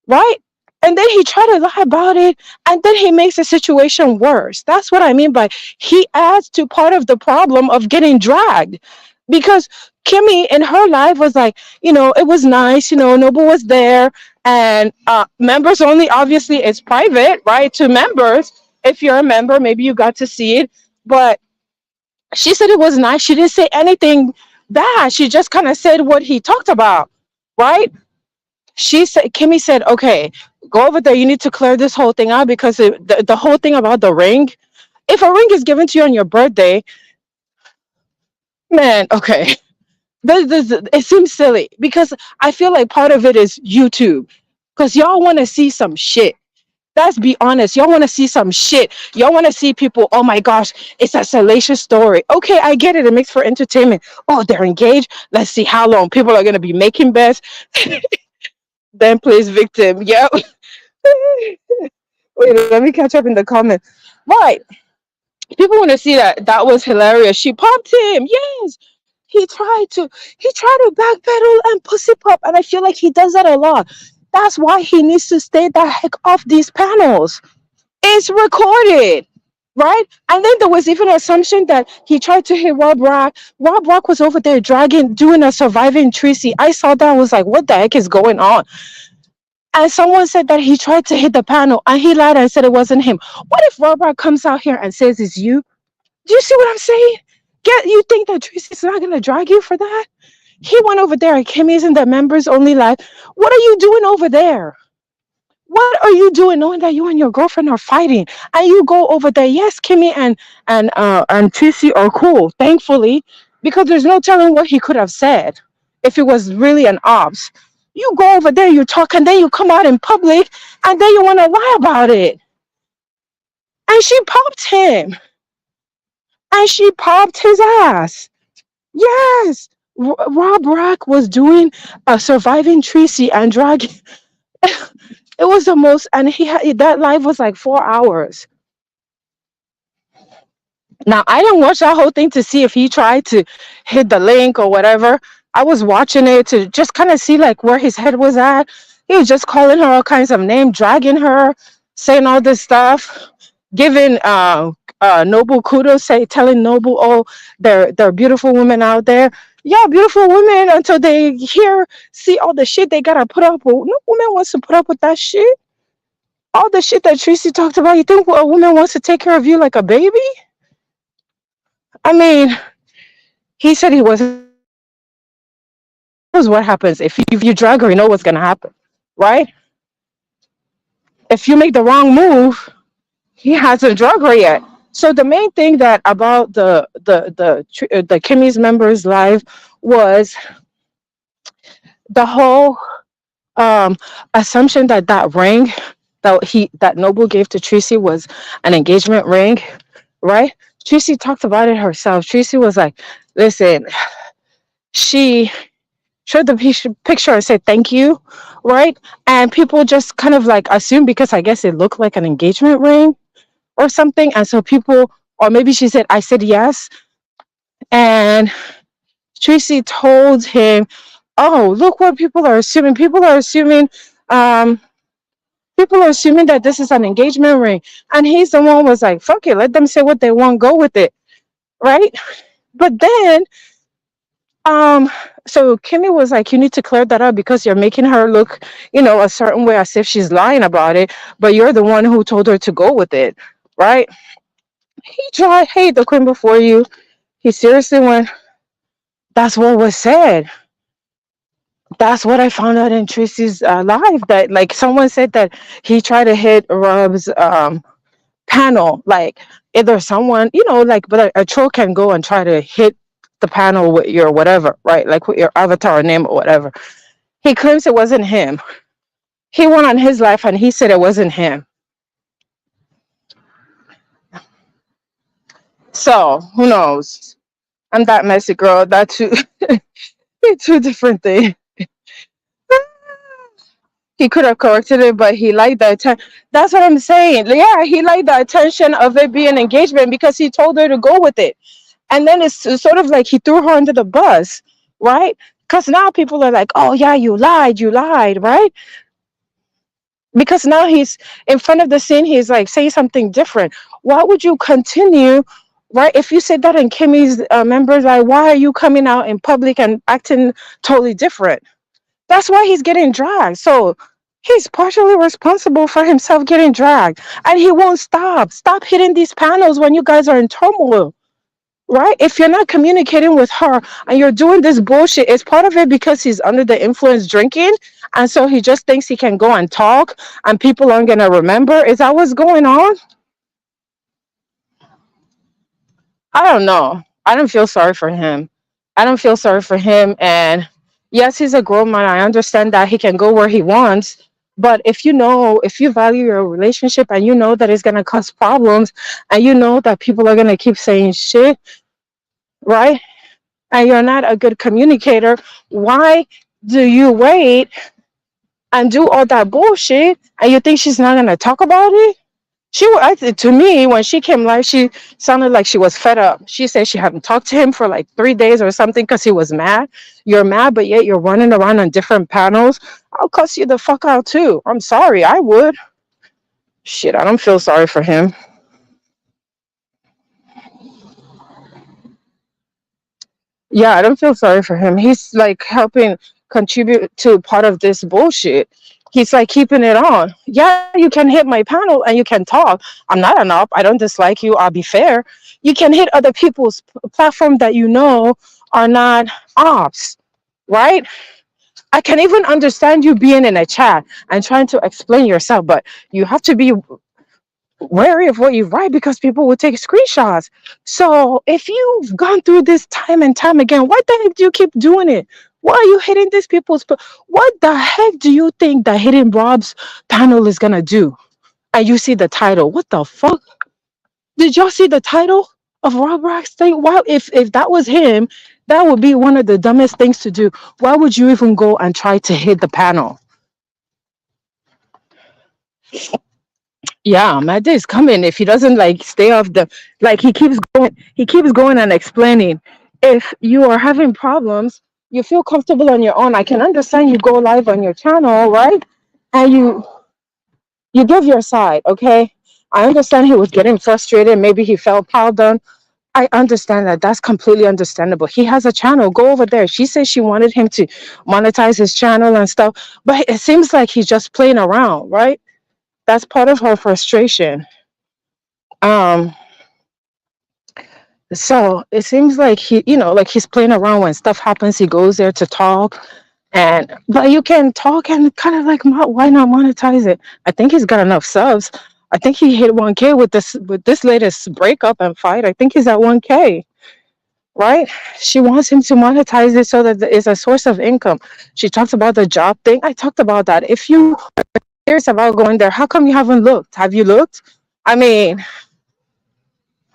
right? And then he tried to lie about it, and then he makes the situation worse. That's what I mean by he adds to part of the problem of getting dragged. Because Kimmy in her life was like, it was nice, Noble was there, and members only, obviously it's private, right, to members. If you're a member, maybe you got to see it, but she said it was nice. She didn't say anything bad. She just kind of said what he talked about, right? Kimmy said, okay, go over there. You need to clear this whole thing out, because the whole thing about the ring, if a ring is given to you on your birthday, man, okay. It seems silly, because I feel like part of it is YouTube, because y'all want to see some shit. Let's be honest. Y'all want to see some shit. Y'all want to see people, oh my gosh, it's a salacious story. Okay, I get it. It makes for entertainment. Oh, they're engaged. Let's see how long people are going to be making bets. Then plays victim. Yep. Wait, let me catch up in the comments. Right. People want to see that. That was hilarious. She popped him. Yes. He tried to backpedal and pussy pop. And I feel like he does that a lot. That's why he needs to stay the heck off these panels. It's recorded. Right? And then there was even an assumption that he tried to hit Rob Rock. Rob Rock was over there doing a surviving Tracy. I saw that. I was like, what the heck is going on? And someone said that he tried to hit the panel, and he lied and said it wasn't him. What if Robert comes out here and says it's you? Do you see what I'm saying? You think that Tracy's not going to drag you for that? He went over there and Kimmy's in the members only live. What are you doing over there? What are you doing knowing that you and your girlfriend are fighting? And you go over there. Yes, Kimmy and Tracy are cool, thankfully, because there's no telling what he could have said if it was really an ops. You go over there, you talk, and then you come out in public, and then you want to lie about it. And she popped him. And she popped his ass. Yes. Rob Rock was doing a surviving Tracy and dragging. It was the most, and that live was like 4 hours. Now, I didn't watch that whole thing to see if he tried to hit the link or whatever. I was watching it to just kind of see like where his head was at. He was just calling her all kinds of names, dragging her, saying all this stuff, giving Noble kudos, telling Noble, oh, they're beautiful women out there. Yeah, beautiful women until they see all the shit they gotta put up with. No woman wants to put up with that shit. All the shit that Tracy talked about. You think a woman wants to take care of you like a baby? I mean, he said he wasn't gonna do it, but he knows what happens if you drag her. You know what's gonna happen, right? If you make the wrong move, he hasn't drug her yet. So the main thing that about the Kimmy's members live was the whole assumption that that ring that Noble gave to Tracy was an engagement ring, right? Tracy talked about it herself. Tracy was like, "Listen," she showed the picture and said thank you, right? And people just kind of like assumed because I guess it looked like an engagement ring or something, and so people, or maybe she said, "I said yes," and Tracy told him, "Oh, look what people are assuming. Um, people are assuming that this is an engagement ring," and he's the one who was like, "Fuck it, let them say what they want, go with it," right? But then, um, so Kimmy was like, "You need to clear that up because you're making her look, a certain way as if she's lying about it, but you're the one who told her to go with it, right?" He tried, hey, the queen before you. He seriously went, "That's what was said." That's what I found out in Tracy's live. That like someone said that he tried to hit Rob's panel. Like either someone, like, but a troll can go and try to hit the panel with your whatever, right? Like with your avatar name or whatever. He claims it wasn't him. He went on his life and he said it wasn't him. So who knows? I'm that messy girl. That two, two different things. He could have corrected it, but he liked the attention. That's what I'm saying. Yeah, he liked the attention of it being engagement because he told her to go with it. And then it's sort of like he threw her under the bus, right? Because now people are like, "Oh yeah, you lied," right? Because now he's in front of the scene, he's like saying something different. Why would you continue, right? If you said that in Kimmy's members, like, why are you coming out in public and acting totally different? That's why he's getting dragged. So he's partially responsible for himself getting dragged. And he won't stop. Stop hitting these panels when you guys are in turmoil, right? If you're not communicating with her and you're doing this bullshit, it's part of it because he's under the influence drinking. And so he just thinks he can go and talk and people aren't going to remember. Is that what's going on? I don't know. I don't feel sorry for him. I don't feel sorry for him. And yes, he's a grown man. I understand that he can go where he wants. But if you value your relationship and you know that it's going to cause problems and you know that people are going to keep saying shit, right? And you're not a good communicator, why do you wait and do all that bullshit and you think she's not going to talk about it? To me, when she came live, she sounded like she was fed up. She said she hadn't talked to him for like 3 days or something because he was mad. You're mad, but yet you're running around on different panels. I'll cuss you the fuck out too. I'm sorry, I would. Shit, I don't feel sorry for him. Yeah, I don't feel sorry for him. He's like helping contribute to part of this bullshit. He's like keeping it on. Yeah, you can hit my panel and you can talk. I'm not an op. I don't dislike you. I'll be fair. You can hit other people's platform that are not ops, right? I can even understand you being in a chat and trying to explain yourself, but you have to be wary of what you write because people will take screenshots. So if you've gone through this time and time again, why the heck do you keep doing it? Why are you hitting these people's? What the heck do you think that hitting Rob's panel is gonna do? And you see the title. What the fuck? Did y'all see the title of Rob Rack's thing? Why, if that was him, that would be one of the dumbest things to do. Why would you even go and try to hit the panel? Yeah, my day is coming if he doesn't like stay off the like he keeps going and explaining. If you are having problems, you feel comfortable on your own. I can understand you go live on your channel, right? and you give your side, okay? I understand he was getting frustrated. Maybe he felt piled on. I understand that. That's completely understandable. He has a channel. Go over there. She said she wanted him to monetize his channel and stuff, but it seems like he's just playing around, right? That's part of her frustration. Um, so it seems like like he's playing around when stuff happens. He goes there to talk, and but you can talk and kind of like, why not monetize it? I think he's got enough subs. I think he hit 1K with this latest breakup and fight. I think he's at 1K, right? She wants him to monetize it so that it's a source of income. She talks about the job thing. I talked about that. If you are serious about going there, how come you haven't looked? Have you looked? I mean,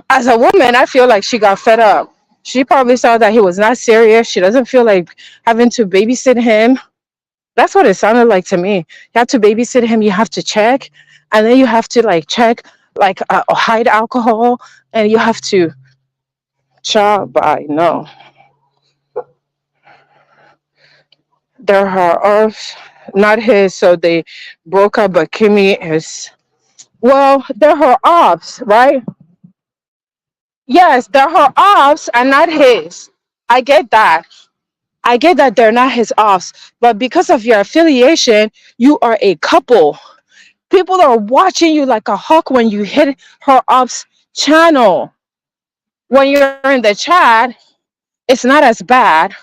as a woman, I feel like she got fed up. She probably saw that he was not serious. She doesn't feel like having to babysit him. That's what it sounded like to me. You have to babysit him, you have to check, and then you have to like check, like hide alcohol, and you have to child by no. They're her off, not his, so they broke up, but Kimmy is, well, they're her ops, right? Yes, they're her ops and not his. I get that. I get that they're not his offs, but because of your affiliation, you are a couple. People are watching you like a hawk when you hit her off's channel. When you're in the chat, it's not as bad,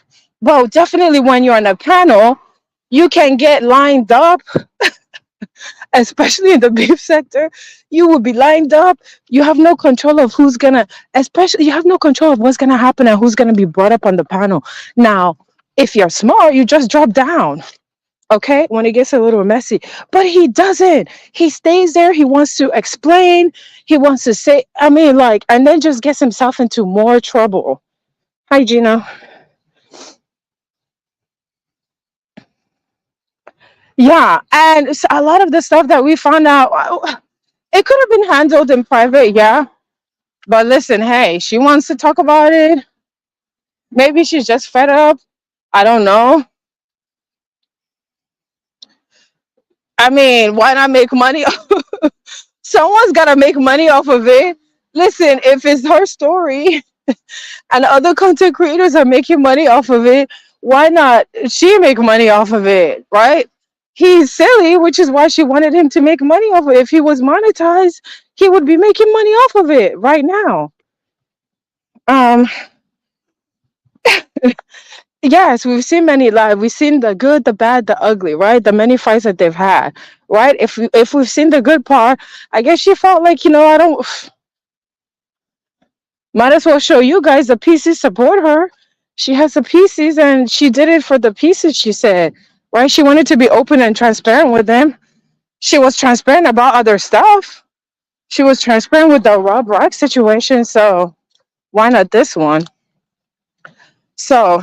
but definitely when you're on a panel, you can get lined up, especially in the beef sector. You will be lined up. You have no control of who's gonna, especially you have no control of what's gonna happen and who's gonna be brought up on the panel. Now, if you're smart, you just drop down. Okay, when it gets a little messy, but he doesn't. He stays there. He wants to explain. He wants to say, I mean, like, and then just gets himself into more trouble. Hi, Gina. Yeah, and a lot of the stuff that we found out, it could have been handled in private, yeah. But listen, hey, she wants to talk about it. Maybe she's just fed up. I don't know. I mean, why not make money? Someone's got to make money off of it. Listen, if it's her story and other content creators are making money off of it, why not she make money off of it, right? He's silly, which is why she wanted him to make money off of it. If he was monetized, he would be making money off of it right now. Um, yes, we've seen many live. We've seen the good, the bad, the ugly, right? The many fights that they've had, right? If we've seen the good part, I guess she felt like, I don't. Might as well show you guys the pieces support her. She has the pieces and she did it for the pieces, she said. Right? She wanted to be open and transparent with them. She was transparent about other stuff. She was transparent with the Rob Rock situation. So why not this one? So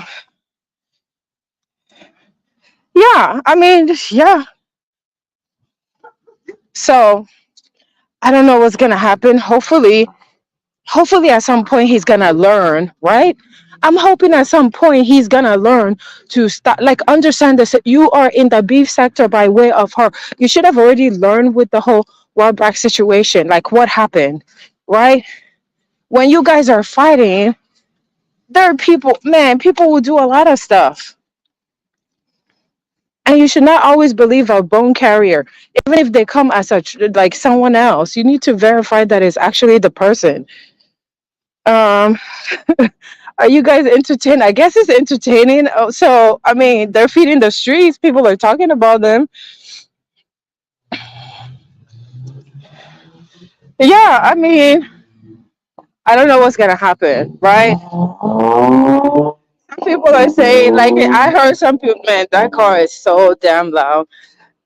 yeah, I mean, yeah. So I don't know what's gonna happen. Hopefully at some point he's gonna learn, right? I'm hoping at some point he's gonna learn to start, like, understand this. You are in the beef sector by way of her. You should have already learned with the whole Wellback situation, like what happened, right? When you guys are fighting, there are people, man, people will do a lot of stuff. And you should not always believe a bone carrier, even if they come as like someone else. You need to verify that it's actually the person. Um, are you guys entertained? I guess it's entertaining. Oh, so, I mean, they're feeding the streets. People are talking about them. Yeah, I mean, I don't know what's gonna happen, right? Some people are saying, like, I heard some people, man, that car is so damn loud.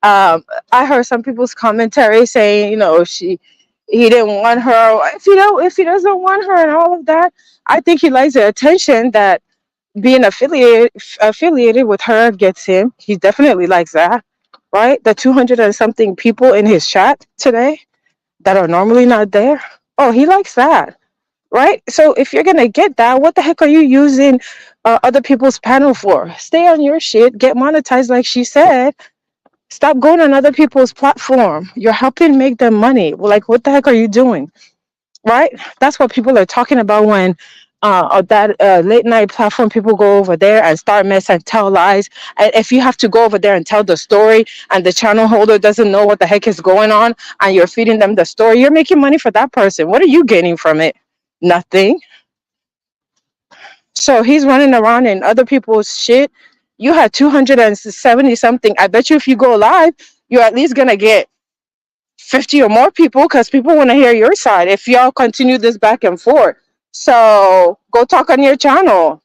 Um, I heard some people's commentary saying, he didn't want her. If he doesn't want her and all of that, I think he likes the attention that being affiliated with her gets him. He definitely likes that, right? The 200 and something people in his chat today that are normally not there. Oh, he likes that, right? So if you're gonna get that, what the heck are you using other people's panel for? Stay on your shit, get monetized, like she said. Stop going on other people's platform. You're helping make them money. Well, like, what the heck are you doing? Right? That's what people are talking about when that late night platform, people go over there and start mess and tell lies. And if you have to go over there and tell the story and the channel holder doesn't know what the heck is going on and you're feeding them the story, you're making money for that person. What are you gaining from it? Nothing. So he's running around in other people's shit. You had 270 something. I bet you if you go live, you're at least going to get 50 or more people because people want to hear your side if y'all continue this back and forth. So go talk on your channel.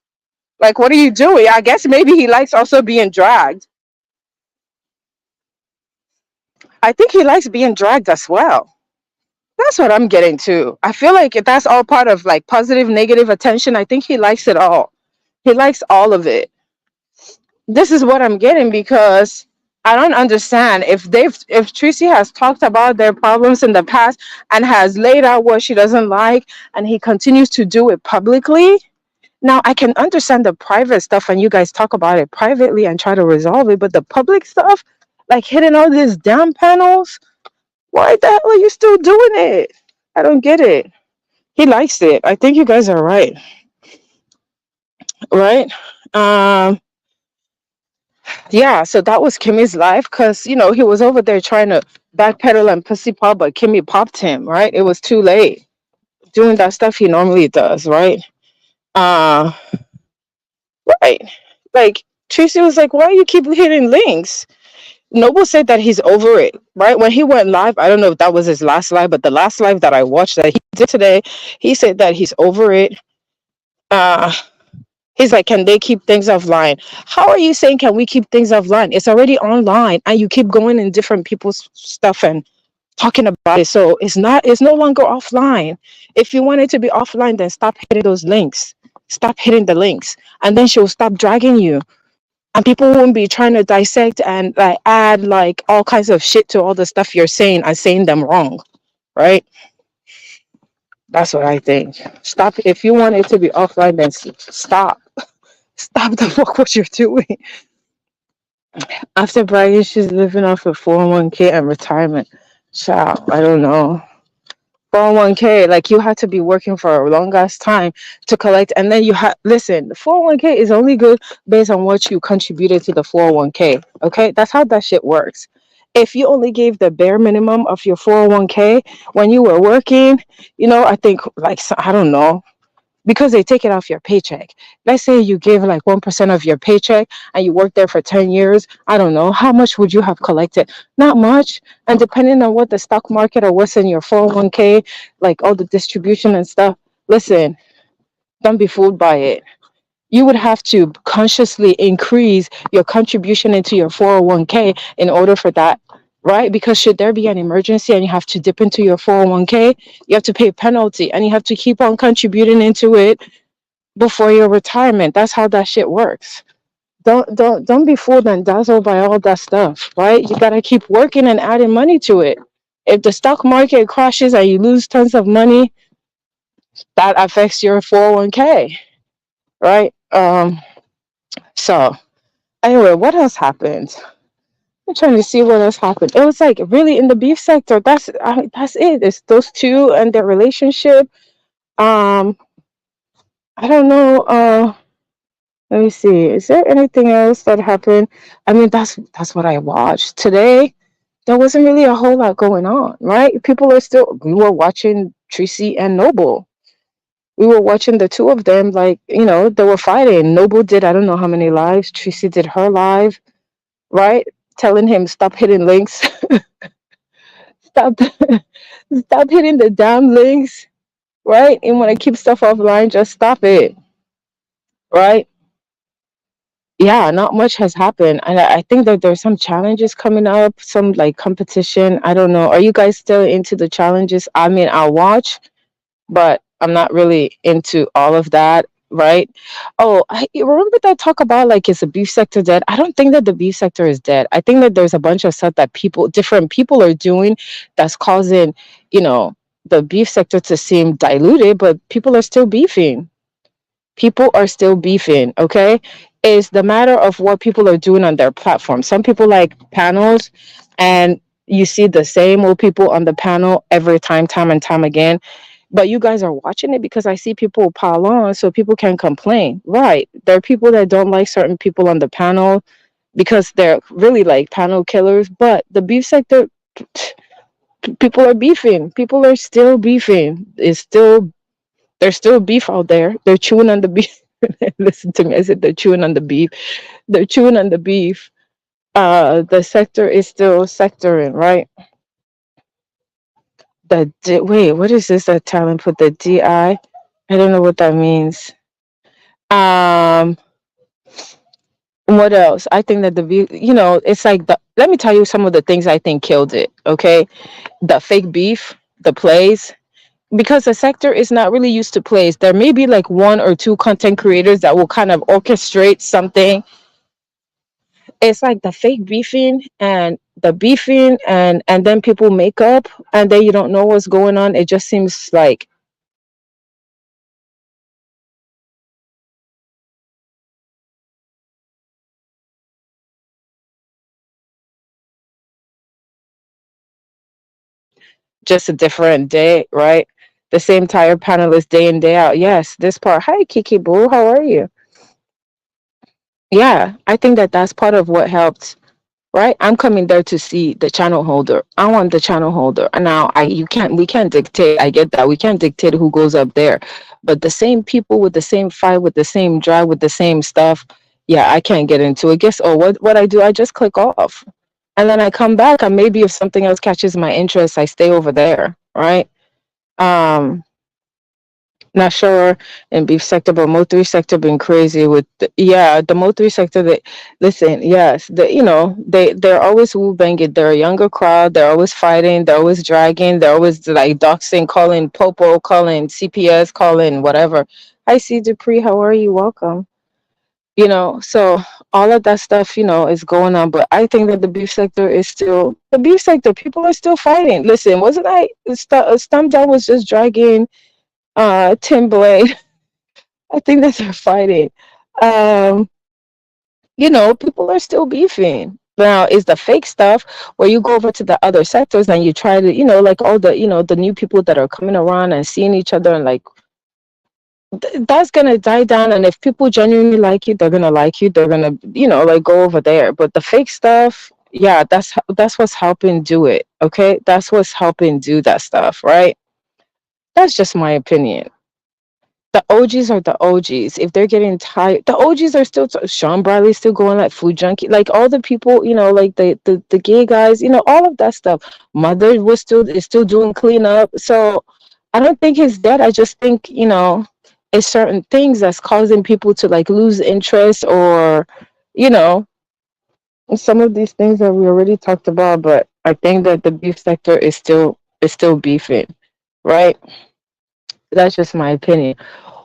Like, what are you doing? I guess maybe he likes also being dragged. I think he likes being dragged as well. That's what I'm getting to. I feel like if that's all part of like positive, negative attention, I think he likes it all. He likes all of it. This is what I'm getting because I don't understand if Tracy has talked about their problems in the past and has laid out what she doesn't like and he continues to do it publicly. Now I can understand the private stuff and you guys talk about it privately and try to resolve it, but the public stuff, like hitting all these damn panels, why the hell are you still doing it? I don't get it. He likes it. I think you guys are right. Right? Um Yeah, so that was Kimmy's life because, he was over there trying to backpedal and pussy pop, but Kimmy popped him, right? It was too late doing that stuff he normally does, right? Uh, right. Like, Tracy was like, why you keep hitting links? Noble said that he's over it, right? When he went live, I don't know if that was his last live, but the last live that I watched that he did today, he said that he's over it. Uh, He's like, can they keep things offline? How are you saying, can we keep things offline? It's already online and you keep going in different people's stuff and talking about it. So it's no longer offline. If you want it to be offline, then stop hitting those links. Stop hitting the links. And then she'll stop dragging you. And people won't be trying to dissect and like add like all kinds of shit to all the stuff you're saying and saying them wrong. Right? That's what I think. Stop. If you want it to be offline, then stop. Stop the fuck what you're doing. After bragging, she's living off of 401k and retirement. Child, I don't know. 401k, like you had to be working for a long ass time to collect, and then listen. The 401k is only good based on what you contributed to the 401k. Okay, that's how that shit works. If you only gave the bare minimum of your 401k when you were working, I think like I don't know, because they take it off your paycheck. Let's say you gave like 1% of your paycheck and you worked there for 10 years. I don't know. How much would you have collected? Not much. And depending on what the stock market or what's in your 401k, like all the distribution and stuff, listen, don't be fooled by it. You would have to consciously increase your contribution into your 401k in order for that, right? Because should there be an emergency and you have to dip into your 401k, you have to pay a penalty and you have to keep on contributing into it before your retirement. That's how that shit works. Don't be fooled and dazzled by all that stuff, right? You gotta keep working and adding money to it. If the stock market crashes and you lose tons of money, that affects your 401k, right? So anyway, what else happened? I'm trying to see what else happened. It was like really in the beef sector. That's it. It's those two and their relationship. Um, I don't know. Let me see. Is there anything else that happened? I mean, that's what I watched today. There wasn't really a whole lot going on, right? People are still. We were watching Tracy and Noble. We were watching the two of them, like they were fighting. Noble did I don't know how many lives. Tracy did her live, right? Telling him stop hitting links. Stop stop hitting the damn links, right? And when I keep stuff offline, just stop it, right? Yeah, not much has happened. And I think that there's some challenges coming up, some like competition. I don't know. Are you guys still into the challenges? I mean, I'll watch, but I'm not really into all of that, right? Oh, you remember that talk about like is the beef sector dead? I don't think that the beef sector is dead. I think that there's a bunch of stuff that different people are doing that's causing, the beef sector to seem diluted, but people are still beefing. People are still beefing, okay? is the matter of what people are doing on their platform. Some people like panels, and you see the same old people on the panel every time and time again. But you guys are watching it because I see people pile on, so people can complain. Right? There are people that don't like certain people on the panel because they're really like panel killers. But the beef sector, people are beefing. People are still beefing. There's still beef out there. They're chewing on the beef. Listen to me. I said they're chewing on the beef. They're chewing on the beef. The sector is still sectoring, right? Wait, what is this that talent put the DI? I don't know what that means. Um, what else? I think that the view, it's like let me tell you some of the things I think killed it. Okay, the fake beef, the plays, because the sector is not really used to plays. There may be like one or two content creators that will kind of orchestrate something. It's like the fake beefing and the beefing, and then people make up, and then you don't know what's going on. It just seems like just a different day, right? The same tired panelist day in day out. Yes, this part. Hi, Kiki Boo. How are you? Yeah, I think that that's part of what helped, right? I'm coming there to see the channel holder. I want the channel holder. And now we can't dictate. I get that. We can't dictate who goes up there. But the same people with the same fight, with the same drive, with the same stuff, yeah, I can't get into it. Guess what I do, I just click off. And then I come back, and maybe if something else catches my interest, I stay over there, right? Um Not sure in beef sector, but motor sector been crazy with the motor sector. That listen, yes, they're always woo banging. They're a younger crowd. They're always fighting. They're always dragging. They're always like doxing, calling popo, calling CPS, calling whatever. Hi, C Dupree, how are you? Welcome. So all of that stuff, is going on. But I think that the beef sector is still the beef sector. People are still fighting. Listen, wasn't Stump Down was just dragging Tim Blade. I think that they're fighting. Um, People are still beefing. Now, is the fake stuff where you go over to the other sectors and you try to, like all the, the new people that are coming around and seeing each other, and like that's gonna die down. And if people genuinely like you, they're gonna like you. They're gonna, like go over there. But the fake stuff, yeah, that's what's helping do it. Okay, that's what's helping do that stuff, right? That's just my opinion. The OGs are the OGs. If they're getting tired, the OGs are still Sean Bradley's still going like Food Junkie, like all the people, like the gay guys, all of that stuff. Mother is still doing cleanup. So I don't think he's dead. I just think, it's certain things that's causing people to like lose interest, or, you know, some of these things that we already talked about. But I think that the beef sector is still beefing, right? That's just my opinion.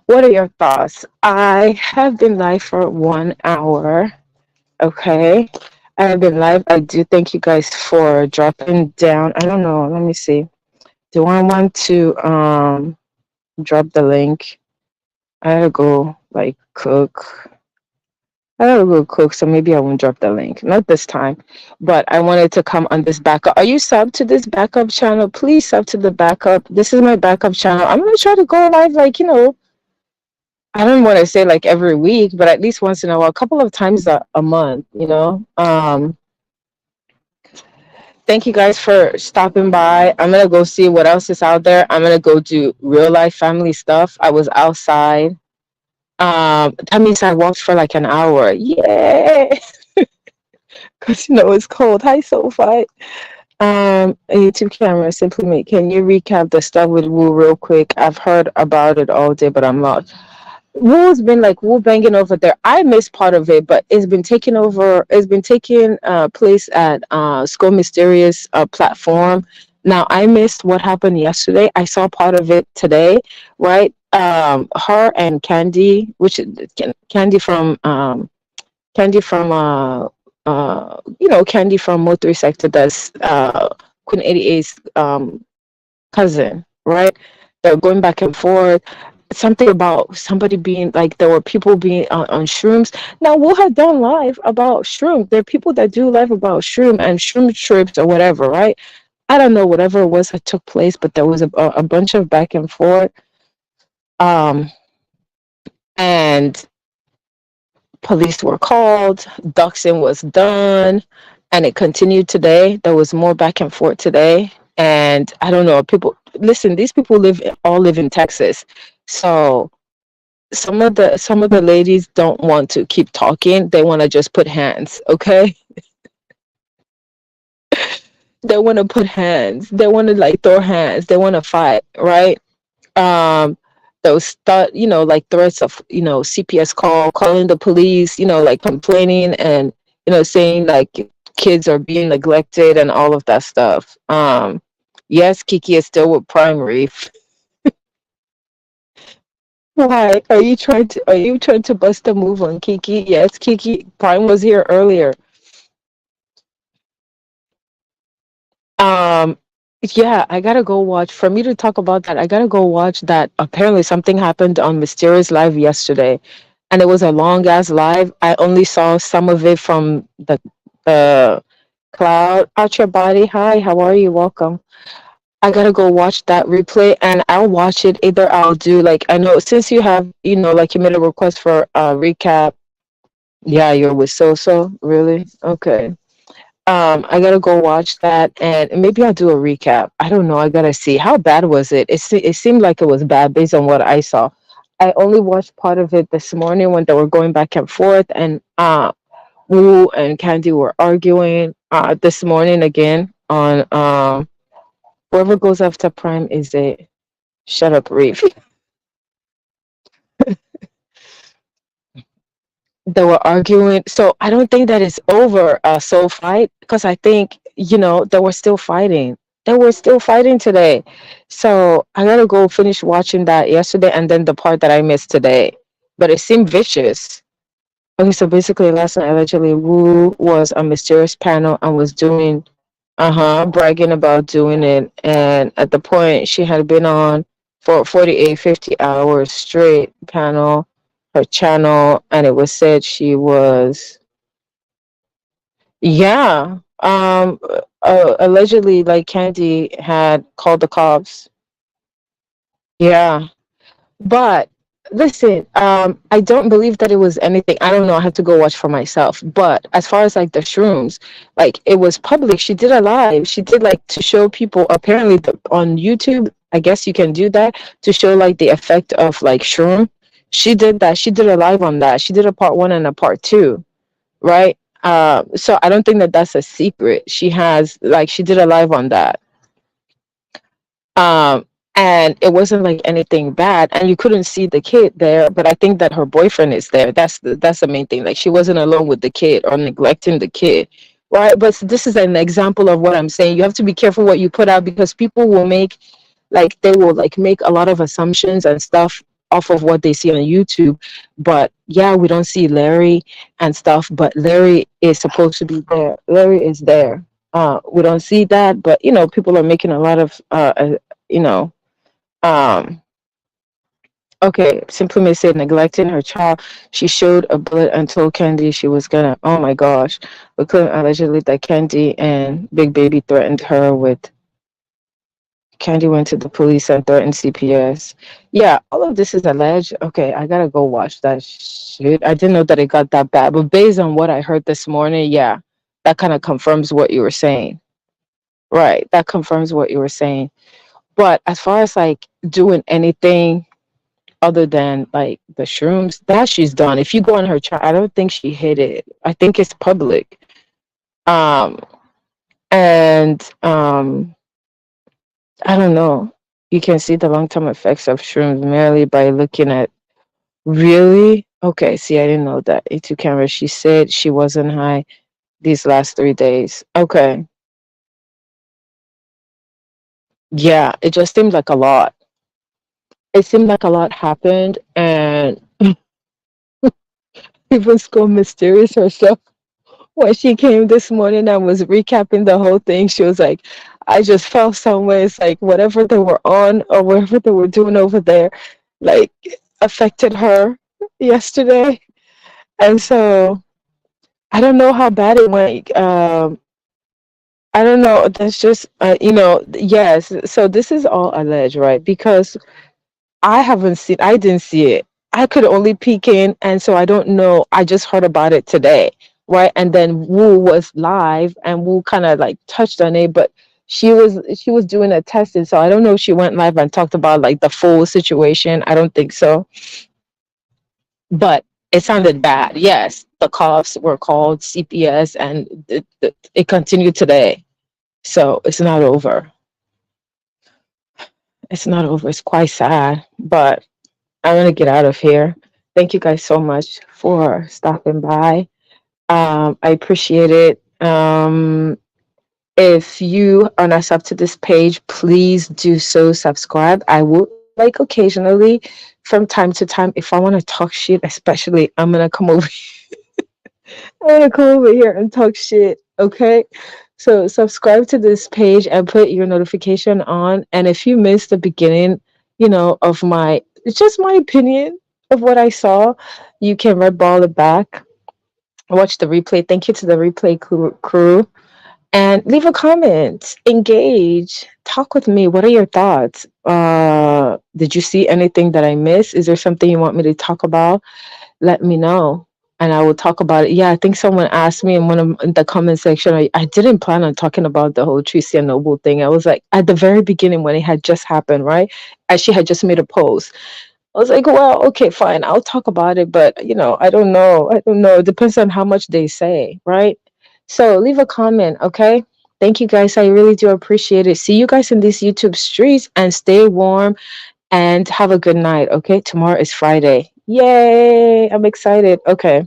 What are your thoughts? I have been live for 1 hour. Okay. I have been live. I do thank you guys for dropping down. I don't know. Let me see. Do I want to drop the link? I gotta go like cook. I gotta go cook, so maybe I won't drop the link. Not this time. But I wanted to come on this backup. Are you sub to this backup channel? Please sub to the backup. This is my backup channel. I'm gonna try to go live like, I don't want to say like every week, but at least once in a while, a couple of times a month. Thank you guys for stopping by. I'm gonna go see what else is out there. I'm gonna go do real life family stuff. I was outside. That means I walked for like an hour. Yeah, because it's cold. Hi, Sophie. A YouTube camera simply make. Can you recap the stuff with Woo real quick? I've heard about it all day, but I'm lost. Woo's been like Woo banging over there. I missed part of it, but it's been taking over. It's been taking place at Skull Mysterious platform. Now I missed what happened yesterday. I saw part of it today, right? Her and Candy, which Candy from Candy from Motor Sector. That's Queen 88's cousin, right? They're going back and forth. something about somebody being like, there were people being on shrooms. Now we'll have done live about shroom. There are people that do live about shroom and shroom trips or whatever, right? I don't know whatever it was that took place, but there was a bunch of back and forth. Um, and police were called, doxing was done, and it continued today. There was more back and forth today. And I don't know, people listen, these people all live in Texas. So some of the ladies don't want to keep talking. They want to just put hands, okay? They want to put hands. They want to like throw hands. They want to fight, right? um those thought, like threats of, CPS calling the police, like complaining and, saying like kids are being neglected and all of that stuff. Yes, Kiki is still with primary. Why are you trying to bust a move on Kiki? Yes, Kiki Prime was here earlier. Um, yeah, I gotta go watch. For me to talk about that, I gotta go watch that. Apparently, something happened on Mysterious Live yesterday, and it was a long ass live. I only saw some of it from the cloud. Out your body. Hi, how are you? Welcome. I gotta go watch that replay, and I'll watch it. Either I'll do like, I know since you have, like you made a request for a recap. Yeah, you're with So. Really? Okay. I gotta go watch that, and maybe I'll do a recap. I don't know. I gotta see how bad was it. It seemed like it was bad based on what I saw. I only watched part of it this morning when they were going back and forth, and Wu and Candy were arguing. This morning again on whoever goes after Prime is a shut up Reef. They were arguing. So I don't think that it's over, soul fight, because I think, they were still fighting. They were still fighting today. So I gotta go finish watching that yesterday and then the part that I missed today. But it seemed vicious. Okay, so basically last night allegedly Wu was on Mysterious panel and was doing bragging about doing it, and at the point she had been on for 48, 50 hours straight panel, her channel, and it was said she was, yeah, allegedly like Candy had called the cops. Yeah. But listen, I don't believe that it was anything. I don't know. I have to go watch for myself. But as far as like the shrooms, like it was public. She did a live. She did like to show people. Apparently, on YouTube, I guess you can do that to show like the effect of like shroom. She did that. She did a live on that. She did a part one and a part two, right? So I don't think that that's a secret. She did a live on that. um and it wasn't like anything bad, and you couldn't see the kid there, but I think that her boyfriend is there. That's the main thing. Like she wasn't alone with the kid or neglecting the kid, right? But this is an example of what I'm saying. You have to be careful what you put out, because people will make a lot of assumptions and stuff off of what they see on YouTube. But yeah, we don't see Larry and stuff, but Larry is supposed to be there. Larry is there. We don't see that, but people are making a lot of you know um okay, Simply May said neglecting her child. She showed a bullet and told Candy she was gonna, oh my gosh, we couldn't allegedly that Candy and Big Baby threatened her with. Candy went to the police and threatened CPS. Yeah, all of this is alleged. Okay, I gotta go watch that shit. I didn't know that it got that bad, but based on what I heard this morning, yeah, that kind of confirms what you were saying. Right, that confirms what you were saying. But as far as like doing anything other than like the shrooms, that she's done. If you go on her chart, I don't think she hid it. I think it's public. Um, and I don't know. You can see the long-term effects of shrooms merely by looking at. Really? Okay. See, I didn't know that. A2 camera. She said she wasn't high these last 3 days. Okay. Yeah, it just seemed like a lot. It seemed like a lot happened, and even School Mysterious herself, when she came this morning and was recapping the whole thing, she was like, I just felt somewhere. It's like whatever they were on or whatever they were doing over there, like affected her yesterday. And so I don't know how bad it went. I don't know. That's just, yes. So this is all alleged, right? Because I didn't see it. I could only peek in. And so I don't know. I just heard about it today, right? And then Wu was live and Wu kind of like touched on it, but she was doing a testing. So I don't know if she went live and talked about like the full situation. I don't think so. But it sounded bad. Yes, the cops were called, CPS, and it continued today. So it's not over. It's not over. It's quite sad, but I'm gonna get out of here. Thank you guys so much for stopping by. I appreciate it. If you are not sub to this page, please do so. Subscribe. I will like occasionally, from time to time, if I want to talk shit, especially, I'm gonna come over here and talk shit. Okay. So subscribe to this page and put your notification on. And if you missed the beginning, of it's just my opinion of what I saw, you can red ball it back, watch the replay. Thank you to the replay crew. And leave a comment, engage, talk with me. What are your thoughts? Did you see anything that I missed? Is there something you want me to talk about? Let me know and I will talk about it. Yeah, I think someone asked me in one of in the comment section. I didn't plan on talking about the whole Tricia Noble thing. I was like, at the very beginning when it had just happened, right? As she had just made a post. I was like, well, okay, fine, I'll talk about it, but I don't know. I don't know. It depends on how much they say, right? So leave a comment, okay? Thank you guys. I really do appreciate it. See you guys in these YouTube streets and stay warm and have a good night. Okay. Tomorrow is Friday. Yay. I'm excited. Okay.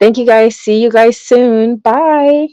Thank you guys. See you guys soon. Bye.